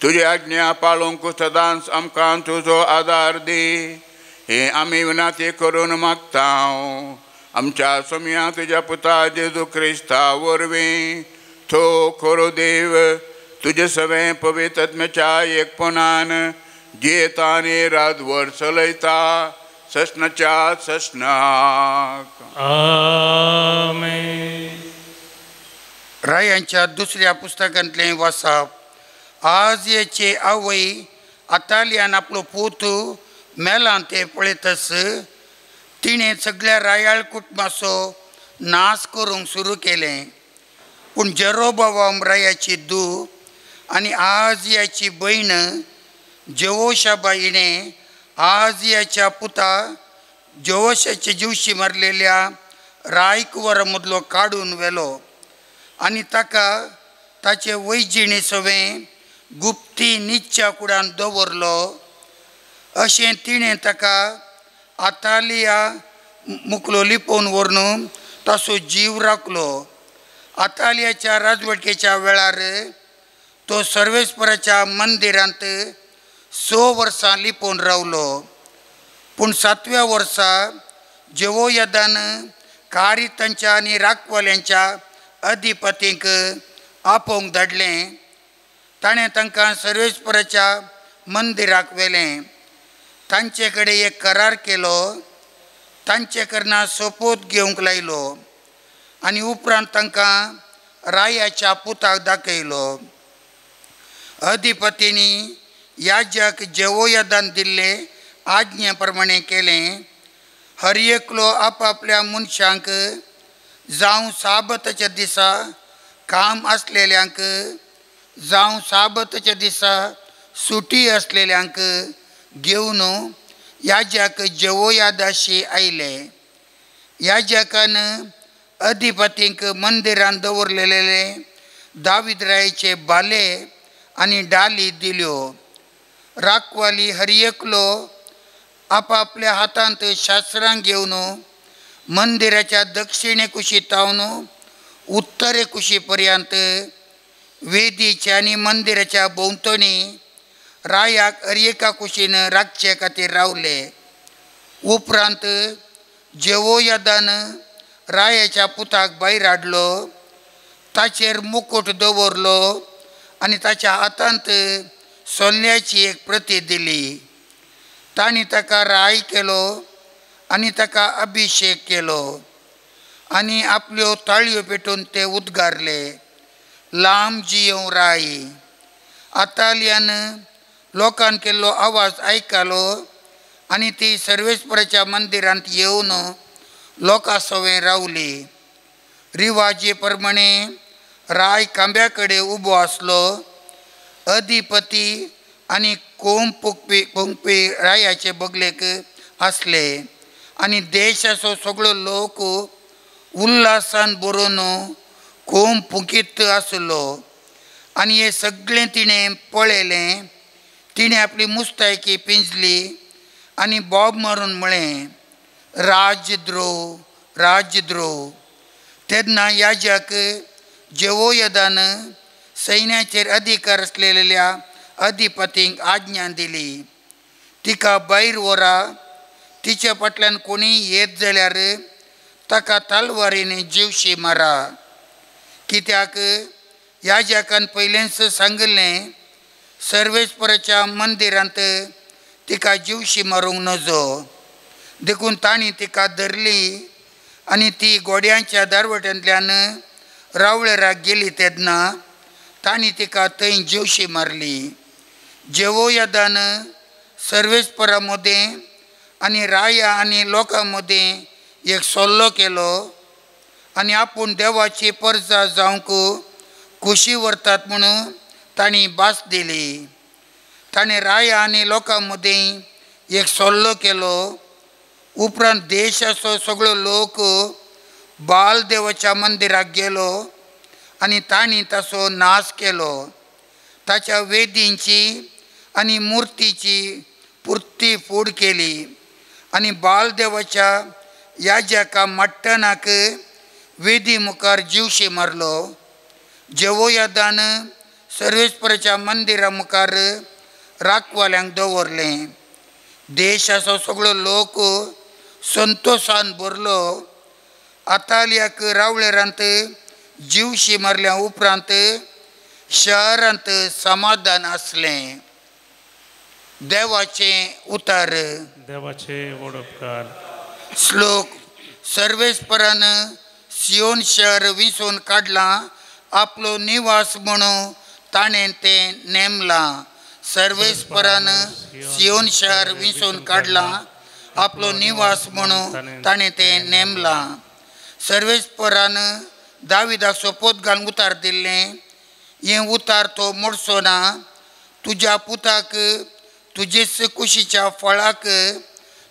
तुजी आज्ञा पाळूंक सदांच आमकां तुजो आदार दी. हे आमी विनाती करून मागता आमच्या सोम्या तुज्या पुता जेजू क्रिस्ता वरवीं. तो खरो देव तुजे सगळें पवित्र आत्म्याच्या एकपणान जियेता आनी रातभर चलयता सस्नाच्या सस्नाक. आमेन. रायांच्या दुसऱ्या पुस्तकांतलें वाचप. आज याचे आवय आताल्यान आपलो पूत मेला ते पळयतस तिणें सगळ्या रायाळ कुटुंबाचो नाश करूंक सुरू केलें. पूण जेरोबोआम रायाची धूव आनी आहाजियाची भयण जेहोशाबा हिणें आहाजियाच्या पुता जोवशाचे जिवशी मारलेल्या रायकुवारा मदलो काडून व्हेलो आनी ताका ताचे वैजिणी सवें गुप्ती न्हिदच्या कुडान दवरलो अशें तिणें ताका आतालिया मुखलो लिपोवन व्हरून ताचो जीव राखलो. आतालियाच्या राजवटकेच्या वेळार तो सर्वेस्पराच्या मंदिरांत 6 वर्सां लिपोवन रावलो. पूण 7व्या वर्सा जेवोयादान कारितांच्या आनी राखवाल्यांच्या अधिपतींक आपोवंक धाडलें. ताणें तांकां सर्वेस्पराच्या मंदिराक व्हेलें. तांचे कडेन एक करार केलो. तांचे कडल्यान सोपोत घेवंक लायलो आनी उपरांत तांकां रायाच्या पुताक दाखयलो. अधिपतींनी याजक जेवोयादान दिल्ले आज्ञे प्रमाणें केलें. हर एकलो आपापल्या मनशांक जावं साबताच्या दिसा काम आसलेल्यांक जावं साबताच्या दिसा सुटी आसलेल्यांक घेवन याजक जेवोयादाशी आयले. याजकान अधिपतींक मंदिरांत दवरलेले दावीदरायाचे बाले आनी डाली दिल्यो. राखवाली हर एकलो आपापल्या हातांत शास्त्रां घेवन मंदिराच्या दक्षिणे कुशी तावन उत्तरे कुशी पर्यंत वेदीच्या आनी मंदिराच्या भोंवतणी रायाक एका कुशीन राखचे खातीर रावले. उपरांत जेवोयादान रायाच्या पुताक भायर हाडलो. ताचेर मुकुट दवरलो आनी ताच्या हातांत सोन्याची एक प्रती दिली. तांणी ताका राय केलो आनी ताका अभिषेक केलो आनी आपल्यो ताळयो पेटोवन ते उद्गारले, लांब जियो राय. आतालियान लोकान केल्लो आवाज आयकलो आनी ती सर्वेस्पराच्या मंदिरांत येवन लोकां सवें रावली. रिवाजे प्रमाणें राय खांब्या कडेन उबो आसलो. अधिपती आनी कोंब पुंकपी रायाचे बगलेक आसले आनी देशाचो सगळो लोक उल्हासान भरून कोंब फुंकीत आसलो. आनी हें सगळें तिणें पळयलें. तिणें आपली मुस्तायकी पिंजली आनी बोब मारून म्हळें, राजद्रोह राजद्रोह. तेन्ना याजक जेवोयादान सैन्याचेर अधिकार आसलेल्या अधिपतींक आज्ञा दिली, तिका भायर व्हरा. तिच्या फाटल्यान कोणी येत जाल्यार ताका तलवारीन जिवशी मारा. कित्याक याजकान पयलेंच सांगलें, सर्वेस्पराच्या मंदिरांत तिका जिवशी मारूंक नजो. देखून तांणी तिका धरली आनी ती गोड्यांच्या दारवट्यांतल्यान रावळेराक गेली. तेन्ना तांणी तिका थंय जिवशी मारली. जेवोयादान सर्वेस्परा मदें आनी राया आनी लोकां मदें एक सल्लो केलो आनी आपूण देवाची परजा जावंक खुशी व्हरतात म्हणून तांणी भास दिली. ताणें राया आनी लोकां मदें एक सल्लो केलो. उपरांत देशाचो सगळो लोक बाल देवाच्या मंदिराक गेलो आनी तांणी ताचो नाश केलो. ताच्या वेदींची आनी मुर्तीची पुर्ती फोड केली आनी बाल देवाच्या याजका मट्टनाक वेदी मुखार जिवशी मारलो. जेवोयादान सर्वेस्पराच्या मंदिरा मुखार राखवाल्यांक दवरलें. देशाचो सगळो लोक संतोशान भरलो. आतालियाक रावळेरांत जिवशी मारल्या उपरांत शहरांत समाधान आसलें. देवाचें उतार. देवाचे वडपकार. श्लोक. सर्वेस्परान सियोन शहर विंचून काडलां, आपलो निवास म्हणून ताणें तें नेमलां. सर्वेस्परान सियोन शहर विंचून काडलां, आपलो निवास म्हणून ताणें तें नेमलां. सर्वेस्परान दाविदाक सोपोत घालून उतार दिल्लें. हें उतार तो मोडचो ना. तुज्या पुताक तुजेच कुशीच्या फळाक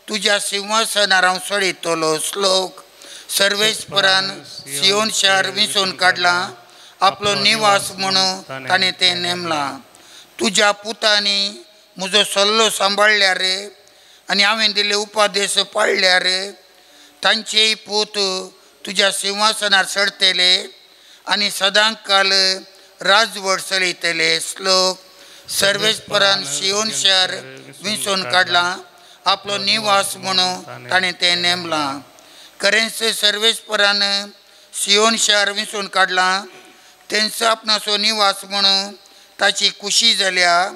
तुझ्या सिंहासनार हांव सोडितलो. श्लोक. सर्वेस्परान सियोन शार विंचून काडला, आपलो निवास म्हणून ताणें तें नेमला. तुज्या पुतांनी म्हजो सल्लो सांबाळल्यार आनी हांवें दिल्ले उपादेश पाळल्यार तांचेय पूत तुज्या सिंहासनार चडटले आनी सदांच काल राजवट चलयतले. श्लोक. सर्वेस्परान सियोन शार विंचून काडला, आपलो निवास म्हणून ताणें तें नेमला. खरेंच सर्वेस्परान सियोन शार विंचून काडला, तेंचो आपणाचो निवास म्हणून ताची खुशी जाल्या.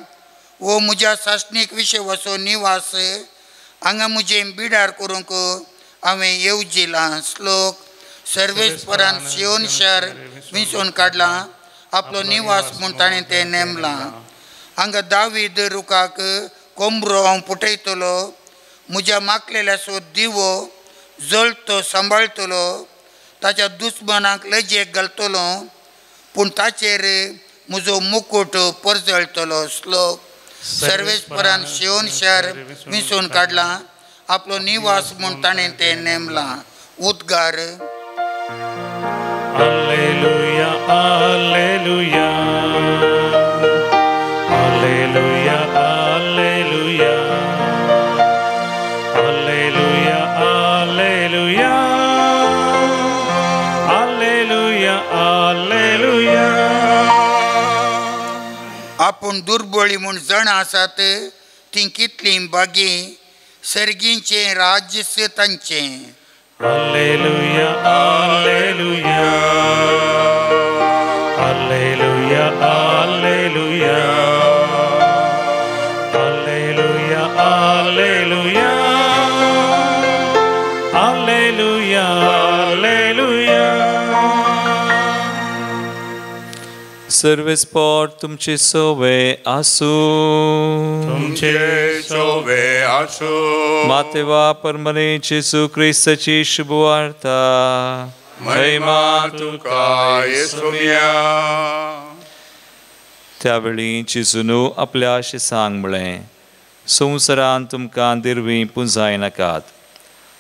वो म्हज्या सासणीक विशवाचो निवास हांगा म्हजें बिडार करूंक हांवें येवजिलां. श्लोक. सर्वेस्परान सियोन शार विंचून काडला, आपलो निवास म्हूण ताणें तें नेमला. हांगा दावीद रुखाक कोंबरो हांव फुटयतलो, म्हज्या मागलेल्याचो दिवो जळतो सांबाळतलो, ताच्या दुस्मनांक लजेक घालतलो, पूण ताचेर म्हजो मुकुट परजळटलो. श्लोक. सर्वेस्परान सियोन शार विंचून काडला, आपलो निवास म्हूण ताणें तें नेमला. उद्गार. Alleluia, alleluia. Alleluia, alleluia. Alleluia, alleluia. Alleluia, alleluia. आपूण दुर्बळी म्हूण जण आसात ती कितली बागी, सर्गींचें राज्य तांचें. Alleluia, alleluia. Alleluia, alleluia. Alleluia, alleluia. Alleluia, alleluia. सर्वेस्पर तुमचे सोवे आसू. तुमचे सोवे आसो. मातेवा परमने जेसू ख्रिस्ताची शुभवार्ता. महिमा तुका येसुया. त्यावेळी जेजून आपल्या शिसांक म्हळें, संवसारान तुमकां दिरवीं पुंजाय नाकात.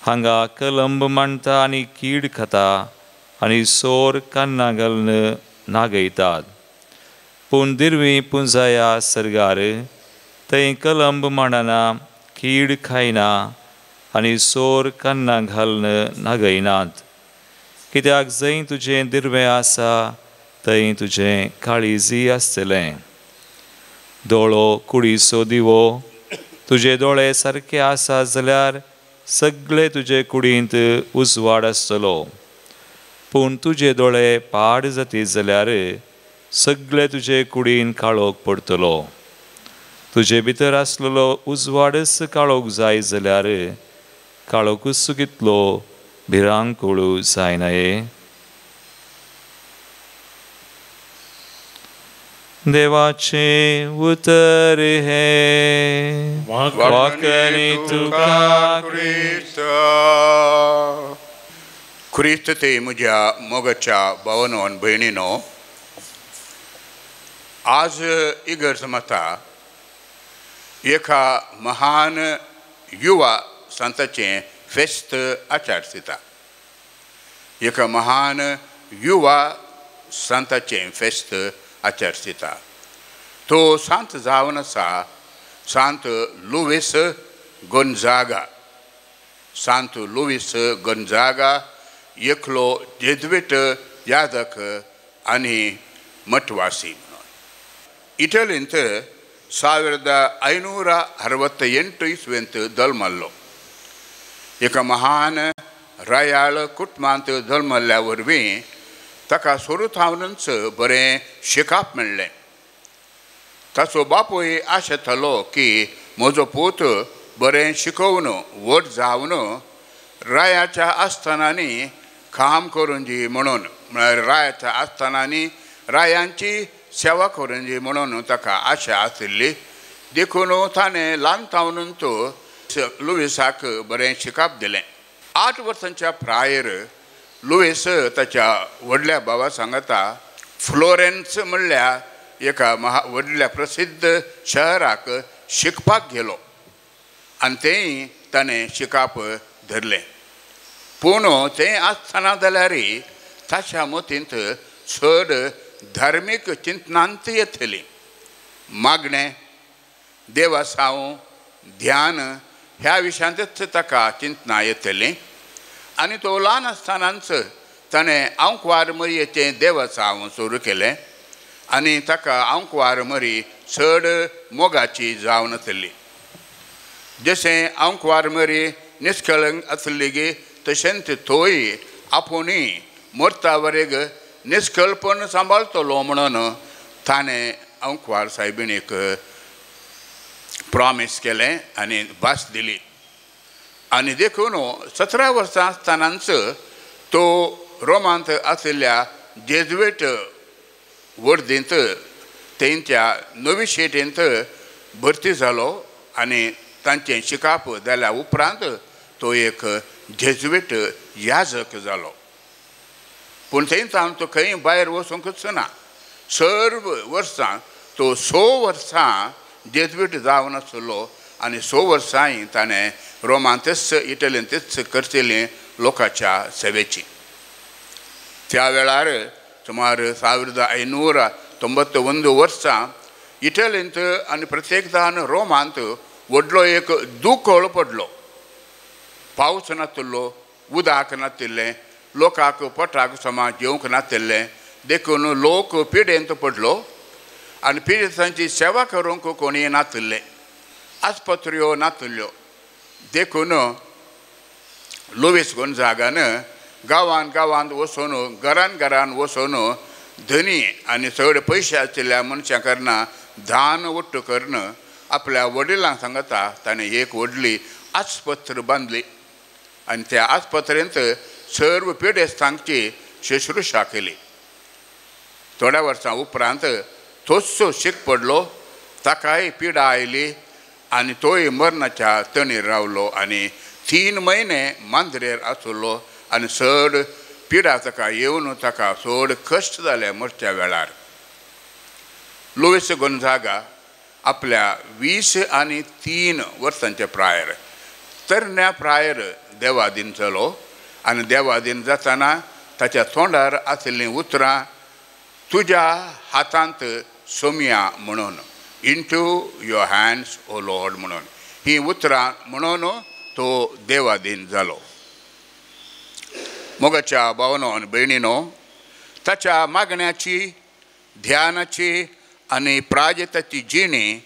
हांगा कलंब मांडटा आनी कीड खाता आनी सोर कान्ना घालून नागयतात. पूण दिरवीं पुंजाया सर्गार थंय कलंब मांडना, कीड खायना आनी सोर कान्ना घालून नागयनात. कित्याक जंय तुजें दिरवें आसा थंय तुजें काळीजय आसतलें. दोळो कुडीचो दिवो. तुजे दोळे सारके आसा जाल्यार सगळे तुजे कुडींत उजवाड आसतलो. पूण तुजे दोळे पाड जाती जाल्यार सगळे तुजे कुडीन काळोख पडटलो. तुजे भितर आसलेलो उजवाडच काळोख जाय जाल्यार काळोखूच कितलो भिरांकूळ जायनाये. देवाचे उतर हे वाकणी तुका ख्रिस्त ते म्हज्या मोगाच्या भावांनो आनी भयणीनो, आज इगर्ज मता एका महान युवा संताचें फेस्त आचारसिता. एका महान युवा संताचें फेस्त आचारसिता. तो सांत जावन आसा सांत लुईस गोंजागा. सांत लुईस गोंजागा एकलो जेजुईट याजक आनी मठवासी म्हणून. इटलींत 1568 इस्वेंत जल्मल्लो. एका महान रायाळ कुटुंबांत जल्मल्ल्या वरवीं ताका सोरूथावनच बरें शिकप मेळ्ळें. ताचो बापूय आशेतालो की म्हजो पूत बरें शिकून व्हड जावन रायाच्या आस्थानांनी काम करून दी म्हणून, म्हळ्यार रायाच्या आस्थानांनी रायांची सेवा करून दी म्हणून ताका आशा आशिल्ली. देखून ताणें ल्हानतावनूच लुईसाक बरें शिकप दिलें. 8 वर्सांच्या प्रायर लुईस ताच्या व्हडल्या भावा सांगता फ्लोरेन्स म्हणल्या एका व्हडल्या प्रसिद्ध शहराक शिकपाक गेलो. आनी तेंय ताणें शिकाप धरलें. पूण तें आसतना जाल्यारय ताच्या मतींत चड धार्मीक चिंतनांत येतली. मागणें, देवा सावू, ध्यान ह्या विशयांतच ताका चिंतनां येतलीं. आनी तो ल्हान आसतनाच ताणें आंकवार मरयेचें देवा सावू सुरू केलें आनी ताका आंकवार मरी चड मोगाची जावन आसली. जशें आंकवार मरी निश्कळंक आसली गे तशेंच तोय आपुणूय मरता वरेग निश्कळपण सांबाळटलो म्हणून ताणें आंकवार सायबिणीक प्रॉमीस केलें आनी भास दिली. आनी देखून 17 वर्सां आसतनाच तो रोमांत आशिल्ल्या जेजुवेट वर्दींत तेंच्या नवी शेटींत भरती जालो आनी तांचें शिकाप जाल्या उपरांत तो एक जेजुवेट याजक जालो. पूण थंयच्यान तो खंय भायर वचूंकच ना. सर्व वर्सां तो 6 वर्सां जेजुवेट जावन आसलो आनी 6 वर्सांय ताणें रोमांतच इटलींतच करतलीं लोकांच्या सेवेची. त्या वेळार सुमार 1591 वर्सां इटलींत आनी प्रत्येकदान रोमांत व्हडलो एक दुखळ पडलो. पावस नासलो, उदक नाशिल्लें, लोकांक पोटाक समा जेवंक नाशिल्लें. देखून लोक पिडेंत पडलो आनी पिडेतांची सेवा करूंक कोणी नाशिल्लें. आस्पत्र्यो नाशिल्ल्यो. देखून लुईस गोंजागान गांवांत वचून घरान वचून धनी आनी चड पयशे आशिल्ल्या मनशां कारणां दान वट्ट करून आपल्या वडिलां सांगता ताणें एक व्हडली आस्पत्र बांदली आनी त्या आस्पत्रेंत सर्व पिडेस्तांची शुश्रुशा केली. थोड्या वर्सां उपरांत तोच शीक पडलो, ताकाय पिडा आयली आनी तोय मरणाच्या तणीर रावलो आनी 3 म्हयने मांद्रेर आसलो आनी चड पिडा ताका येवन ताका चड कश्ट जाले मरच्या वेळार. लुईस गोंजागा आपल्या 23 वर्सांच्या प्रायर तरण्या प्रायर देवादीन जालो आनी देवादीन जातना ताच्या तोंडार आशिल्लीं उतरां तुज्या हातांत सोम्या म्हणून, into your hands O Lord म्हणून, ही उतरां म्हणून तो देवादीन जालो. मोगाच्या भावनो आनी भयणीनो, ताच्या मागण्याची, ध्यानाची आनी प्राजताची जिणी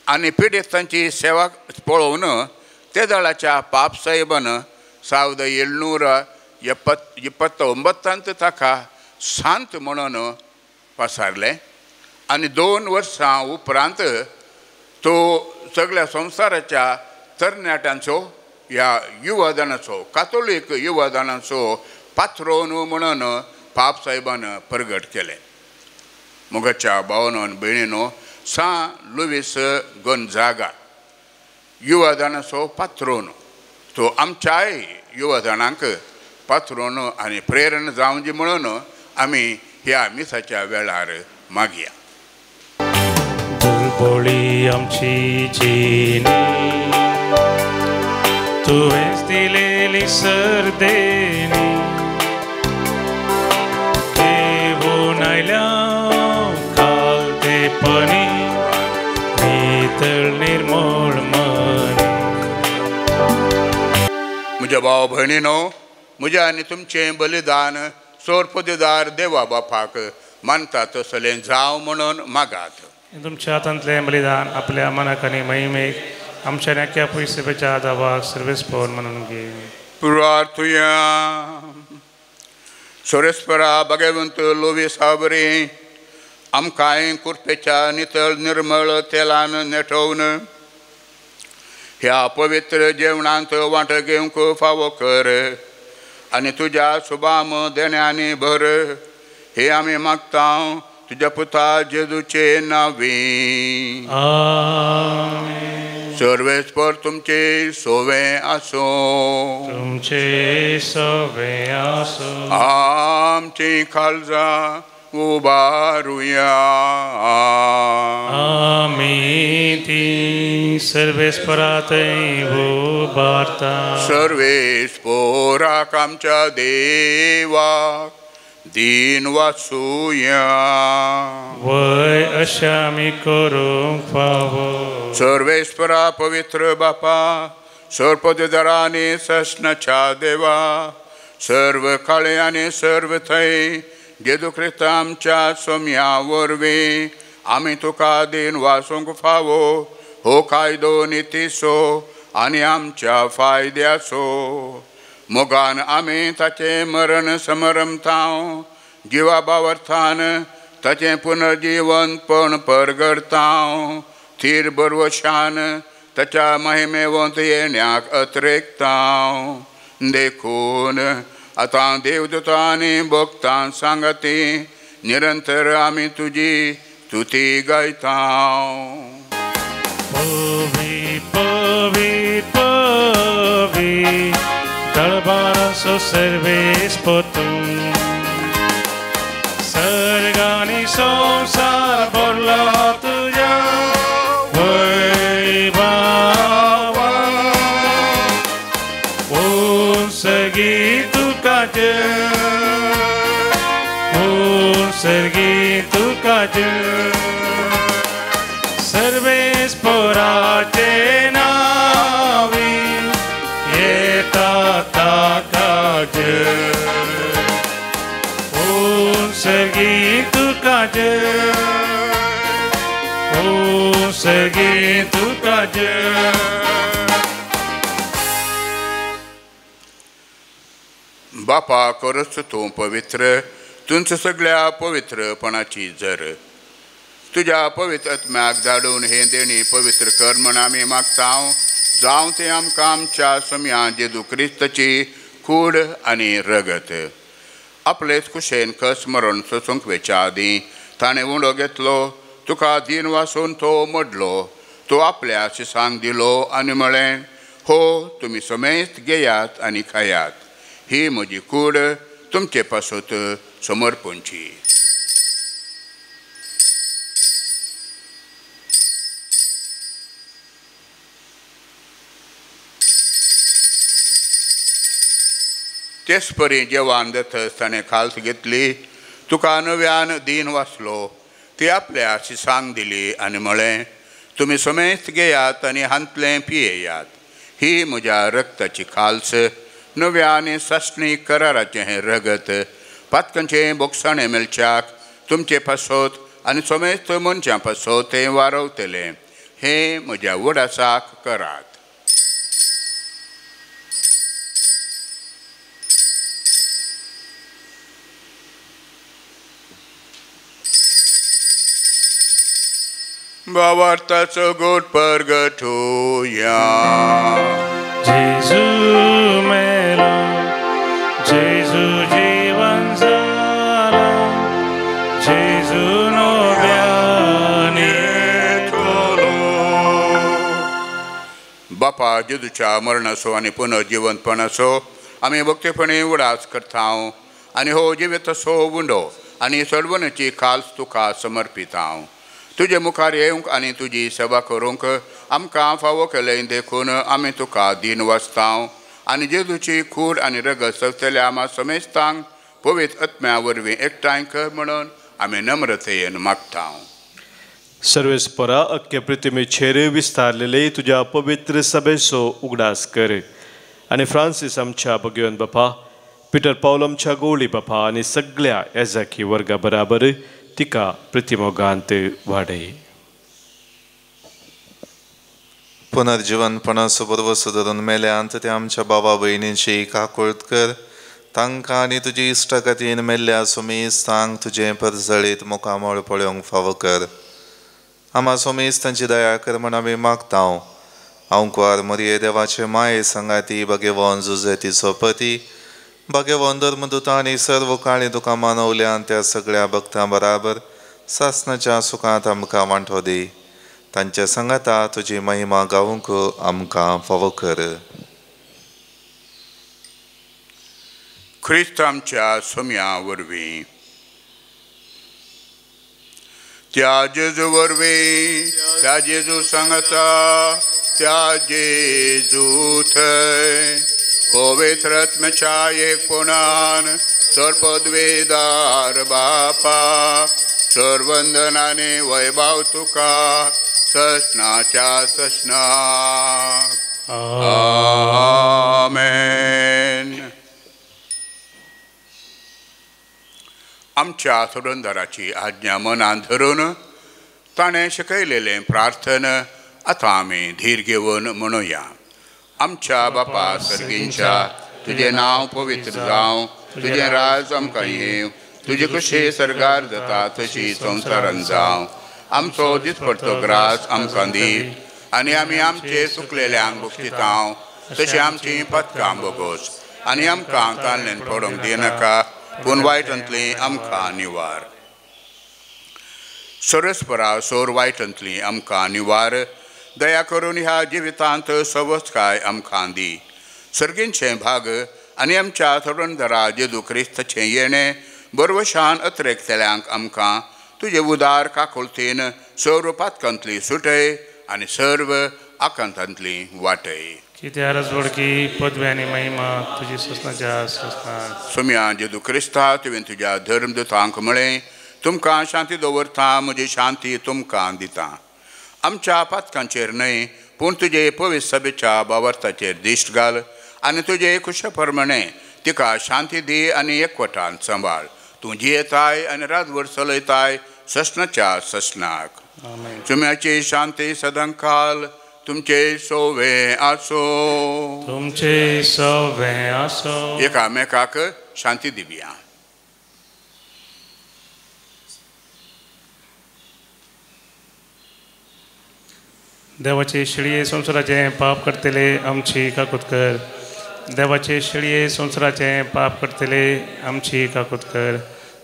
आनी पिडेस्तांची सेवा पळोवन ते दळाच्या पाप साहेबान 1729 ताका सांत म्हणून पसारले आनी 2 वर्सां उपरांत तो सगळ्या संवसाराच्या तरणाट्यांचो ह्या युवादानाचो कातोलीक युवादानाचो पात्रोन म्हणून पाप साहेबान प्रगट केलें. मोगाच्या भावनो आनी भयणीनो, लुईस गोंजागा युवादानाचो पात्रोन तो आमच्याय युवादानांक पात्रोन आनी प्रेरण जावंची म्हणून आमी ह्या मिसाच्या वेळार मागया. दुर्बळी आमची जिणी तुवेंच दिलेली सर्देनी देवून आयल्या कालतेपणी नितळ निर्मळ मनी. म्हज्या भाव भयणीनो, म्हजें आनी तुमचें बलिदान सोरपदीदार देवा बापाक मानता तसलें जावं म्हणून मागात. तुमच्या हातांतलें बलिदान आपल्या मनाक आनी महिमेक आमच्या नेक्या पयसेच्या आदाबाक सर्वेस्पर म्हणून घे. प्रार्थुया. सोरेस्परा भगवंत लोवी साबरी आमकांय कुर्पेच्या नितळ निर्मळ तेलान नेटोवन ह्या पवित्र जेवणांत वांटो घेवंक फावो कर आनी तुज्या शुभाम देण्यांनी भर. हे आमी मागता तुज्या पुता जेजूचे नांवी. आमेन. सर्वेस्पर तुमचे सोवें आसो. तुमचे सोवें आसो. आमची काळजां उबारुया. आमी ती सर्वेस्परातय उबारता. सर्वेस्पोराक आमच्या देवाक दीन वाचूया. वय अशें आमी करूंक फावो. सर्वेस्परा पवित्र बापा, सर्पदरांनी सस्नाच्या देवा, सर्व काळे आनी सर्व थंय जेजू ख्रिस्त आमच्या सोम्या वरवीं आमी तुका दिन वासूंक फावो. हो कायदो नितीसो आनी आमच्या फायद्याचो. मोगान आमी ताचे मरण समरमतांव जिवा बावर्थान ताचें पुनर्जीवनपण परगडतांव. थीर बरवशान ताच्या महिमेवंत येण्याक अत्रेकतांव. देखून आतां देवदूतां आनी भक्तां सांगती निरंतर आमी तुजी स्तुती गायतांव. पवी पवी पवी दळबाराचो सर्वेस्पतू. सर्गांनी संसार भरला तुज्या वैभवान. सर्गी तुका सर्गी तुका सर्वेस्पराचे नावी येता ताका सर्गी तुका सर्गी तुका. बापा करच तूं पवित्र तुमच्या सगळ्या पवित्रपणाची जर. तुज्या पवित्र आत्म्याक धाडून हे देणी पवित्र कर म्हण आमी मागतांव. जावं ते आमकां आमच्या सोम्या जेजू क्रिस्ताची कूड आनी रगत. आपलेच कुशेन कस मरण सोसूंक वेच्या आदीं ताणें उंडो घेतलो. तुका दिन वासून तो मोडलो. तो आपल्या शिसांक दिलो आनी म्हळें, हो तुमी समेत घेयात आनी खायात. ही म्हजी कूड तुमचे पासत समर्पणची. तेच परी जेवण देतच ताणें खालस घेतली. तुका नव्यान दिन वाचलो. ती आपल्या शिसांक दिली आनी म्हळें, तुमी समेत घेयात आनी हांतलें पियेयात. ही म्हज्या रक्ताची खालस, नव्या आनी सासणी कराराचें हें रगत. पातकांचें बोगसाणें मेलच्याक तुमचे पासत आनी समेत मनशां पासत तें वारवतलें. हें म्हज्या वडासाक करात. भावार्थाचो गोड परगटूया. जेजू मेलो, जेजू जीवन जाला, जेजू नव्याने येतलो. बापा जेजूच्या मरणाचो आनी पुनर्जीवनपणाचो आमी भक्तीपणी उडास करतांव. आनी हो जिवितसो उंडो आनी सडवणेची खालस तुका समर्पितांव. तुजे मुखार येवंक आनी तुजी सेवा करूंक आमकां फावो केलें देखून आमी तुका दिन वाचतांव. आनी जेजूची कूड आनी रगत सवतल्या आमा समेस्तांक पवित्र आत्म्या वरवीं एकठांय कर म्हणून आमी नम्रतेन मागतांव. सर्वेस्परा अख्खे पृथ्वीचेर विस्तारलेले तुज्या पवित्र सभेचो उगडास कर. आनी फ्रांसीस आमच्या भगवन बापा, पिटर पावल आमच्या गोवळी बापा आनी सगळ्या येजाकी वर्गा बराबर तिका प्रतिमोगांत वाडय. पुनर्जीवनपणाचो बरवसो धरून मेल्यांत ते आमच्या भावा भयणींची काकुळट कर. तांकां आनी तुजी इश्टगतीन मेल्ल्या सोमेस्तांक तुजें परजळीत मुखामळ पळोवंक फावो कर. आमा सोमेस्तांची दया कर म्हण आमी मागतांव. आंकुवार मरये देवाचे माये संगाती भगेवन जुजेतीचो पती भगेवन धर्मदूत आनी सर्व काळी तुका मानवल्यान त्या सगळ्या भक्तां बराबर सासणाच्या सुखांत आमकां वांटो दी. तांच्या संगता तुजी महिमा गावूंक आमकां फावो कर. ख्रिस्त आमच्या सोम्या वरवीं त्या जेजू वरवीं त्या जेजू सांगता त्या जेजू थंय पवित्र आत्म्याच्या एकपणान सर्पद्वेदार बापा सर्वंदनाने वैभव तुका ससनाच्या ससनाक आमेन. आमच्या धुरंधराची आज्ञा मनान धरून ताणें शिकयलेलें प्रार्थन आतां आमी धीर घेवन म्हणुया. आमच्या बापा सर्गींच्या तुजें नांव पवित्र जावं, तुजें राज आमकां येवं, तुजे कशें सर्गार जाता तशी संवसारांत जावं. आमचो दिसपडटो ग्रास आमकां दी आनी आमी आमचे चुकलेल्यांक बक्षितांव तशी आमची पथकां बोगोस आनी आमकां ताल्लेन पडोवंक दिनाका पूण वायटांतली आमकां निवार. सरस्परा सोर वायटांतली आमकां निवार. दया करून ह्या जिवितांत सवस्काय आमकां दी. सर्गींचे भाग आनी आमच्या धुरंधरा जेजू क्रिस्ताचें येणें बरवशान अत्रेकतेल्यांक आमकां तुजे उदार काकुळतेन सर्व पातकांतली सुटय आनी सर्व आकांतांतली वाटय. कित्या रजवडकी पदवी आनी महिमा तुजी ससनाच्या ससनाक. सोम्या जेजू क्रिस्ता तुवें तुज्या धर्मदूतांक म्हळें तुमकां शांती दवरता, म्हजी शांती तुमकां दिता. आमच्या पातकांचेर न्हय पूण तुजे पवित्र सभेच्या बावर्ताचेर दिश्ट घाल आनी तुजे कुशे प्रमाणे तिका शांती दी आनी एकवटान सांबाळ. तूं जियेताय आनी रातभर चलयताय ससनाच्या ससनाक. तुम्याची शांती सदांकाल तुमचे सोवे आसो. तुमचे सोवे आसो. एकामेकाक शांती दिवया. देवाचे शिळये संवसाराचे पाप करतले आमची काकूत कर. देवाचे शिळये संवसाराचे पाप करतले आमची काकूत कर.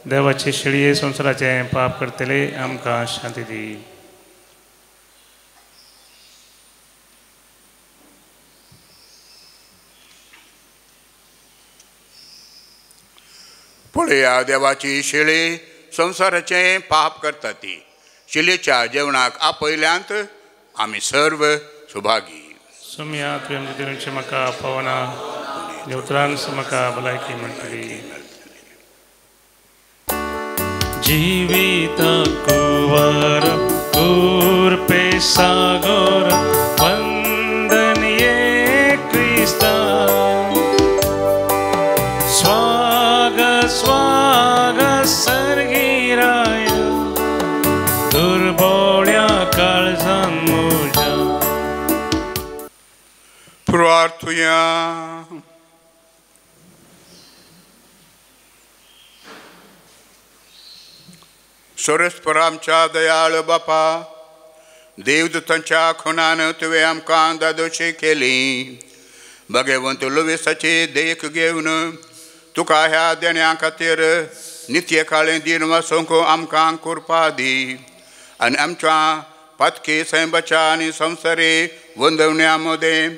देवाचे शिळये संवसाराचे पाप करतले आमकां शांती दी. पळया देवाची शिळी संवसाराचे पाप करता ती. शिलेच्या जेवणाक आपयल्यांत आमी सर्व सुभागी. सोम्या तुवें दिवचे म्हाका पावना देवत्रान म्हाका भलायकी म्हणटली. जिवीत कुंवर कुरपे सागोर वंदन ये क्रिस्ता. स्वाग स्वाग सर्गीराय दुर्बोळ्या काळजान म्हज्या. प्रार्थुया. सरस्पर आमच्या दयाळ बापा, देवदूतांच्या खुणान तुवें आमकां दादोशी केली. भगवंत लुविसाची देख घेवन तुका ह्या देण्या खातीर नित्य काळें दिन वासूंक आमकां कृपा दी. आनी आमच्या पातकी सैबाच्या आनी संवसारी वंदवण्या मदें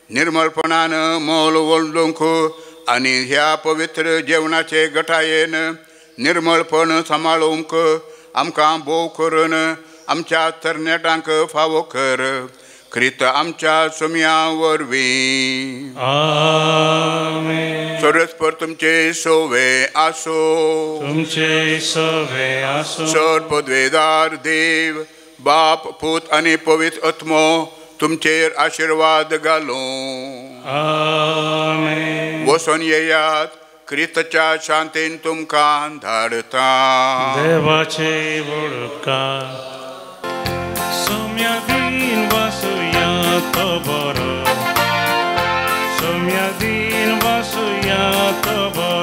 निर्मळपणान मोल वळडूंक आनी ह्या पवित्र जेवणाचे गटायेन निर्मळपण सांबाळूंक आमकां भोव करून आमच्या तरणाट्यांक फावो कर. क्रिस्त आमच्या सोम्या वरवीं. आमेन. सरस्पर तुमचे सोवे आसो. तुमचे सोवे आसो. सर पदवेदार देव बाप पूत आनी पवित्र आत्मो तुमचेर आशीर्वाद घालूं. आमेन. वचून येयात. क्रिस्ताच्या शांतीन तुमकां धाडता. देवाचे वळखार. सोम्या दिन वासुया तो बरो. सोम्या दिन वासुया तो बरो.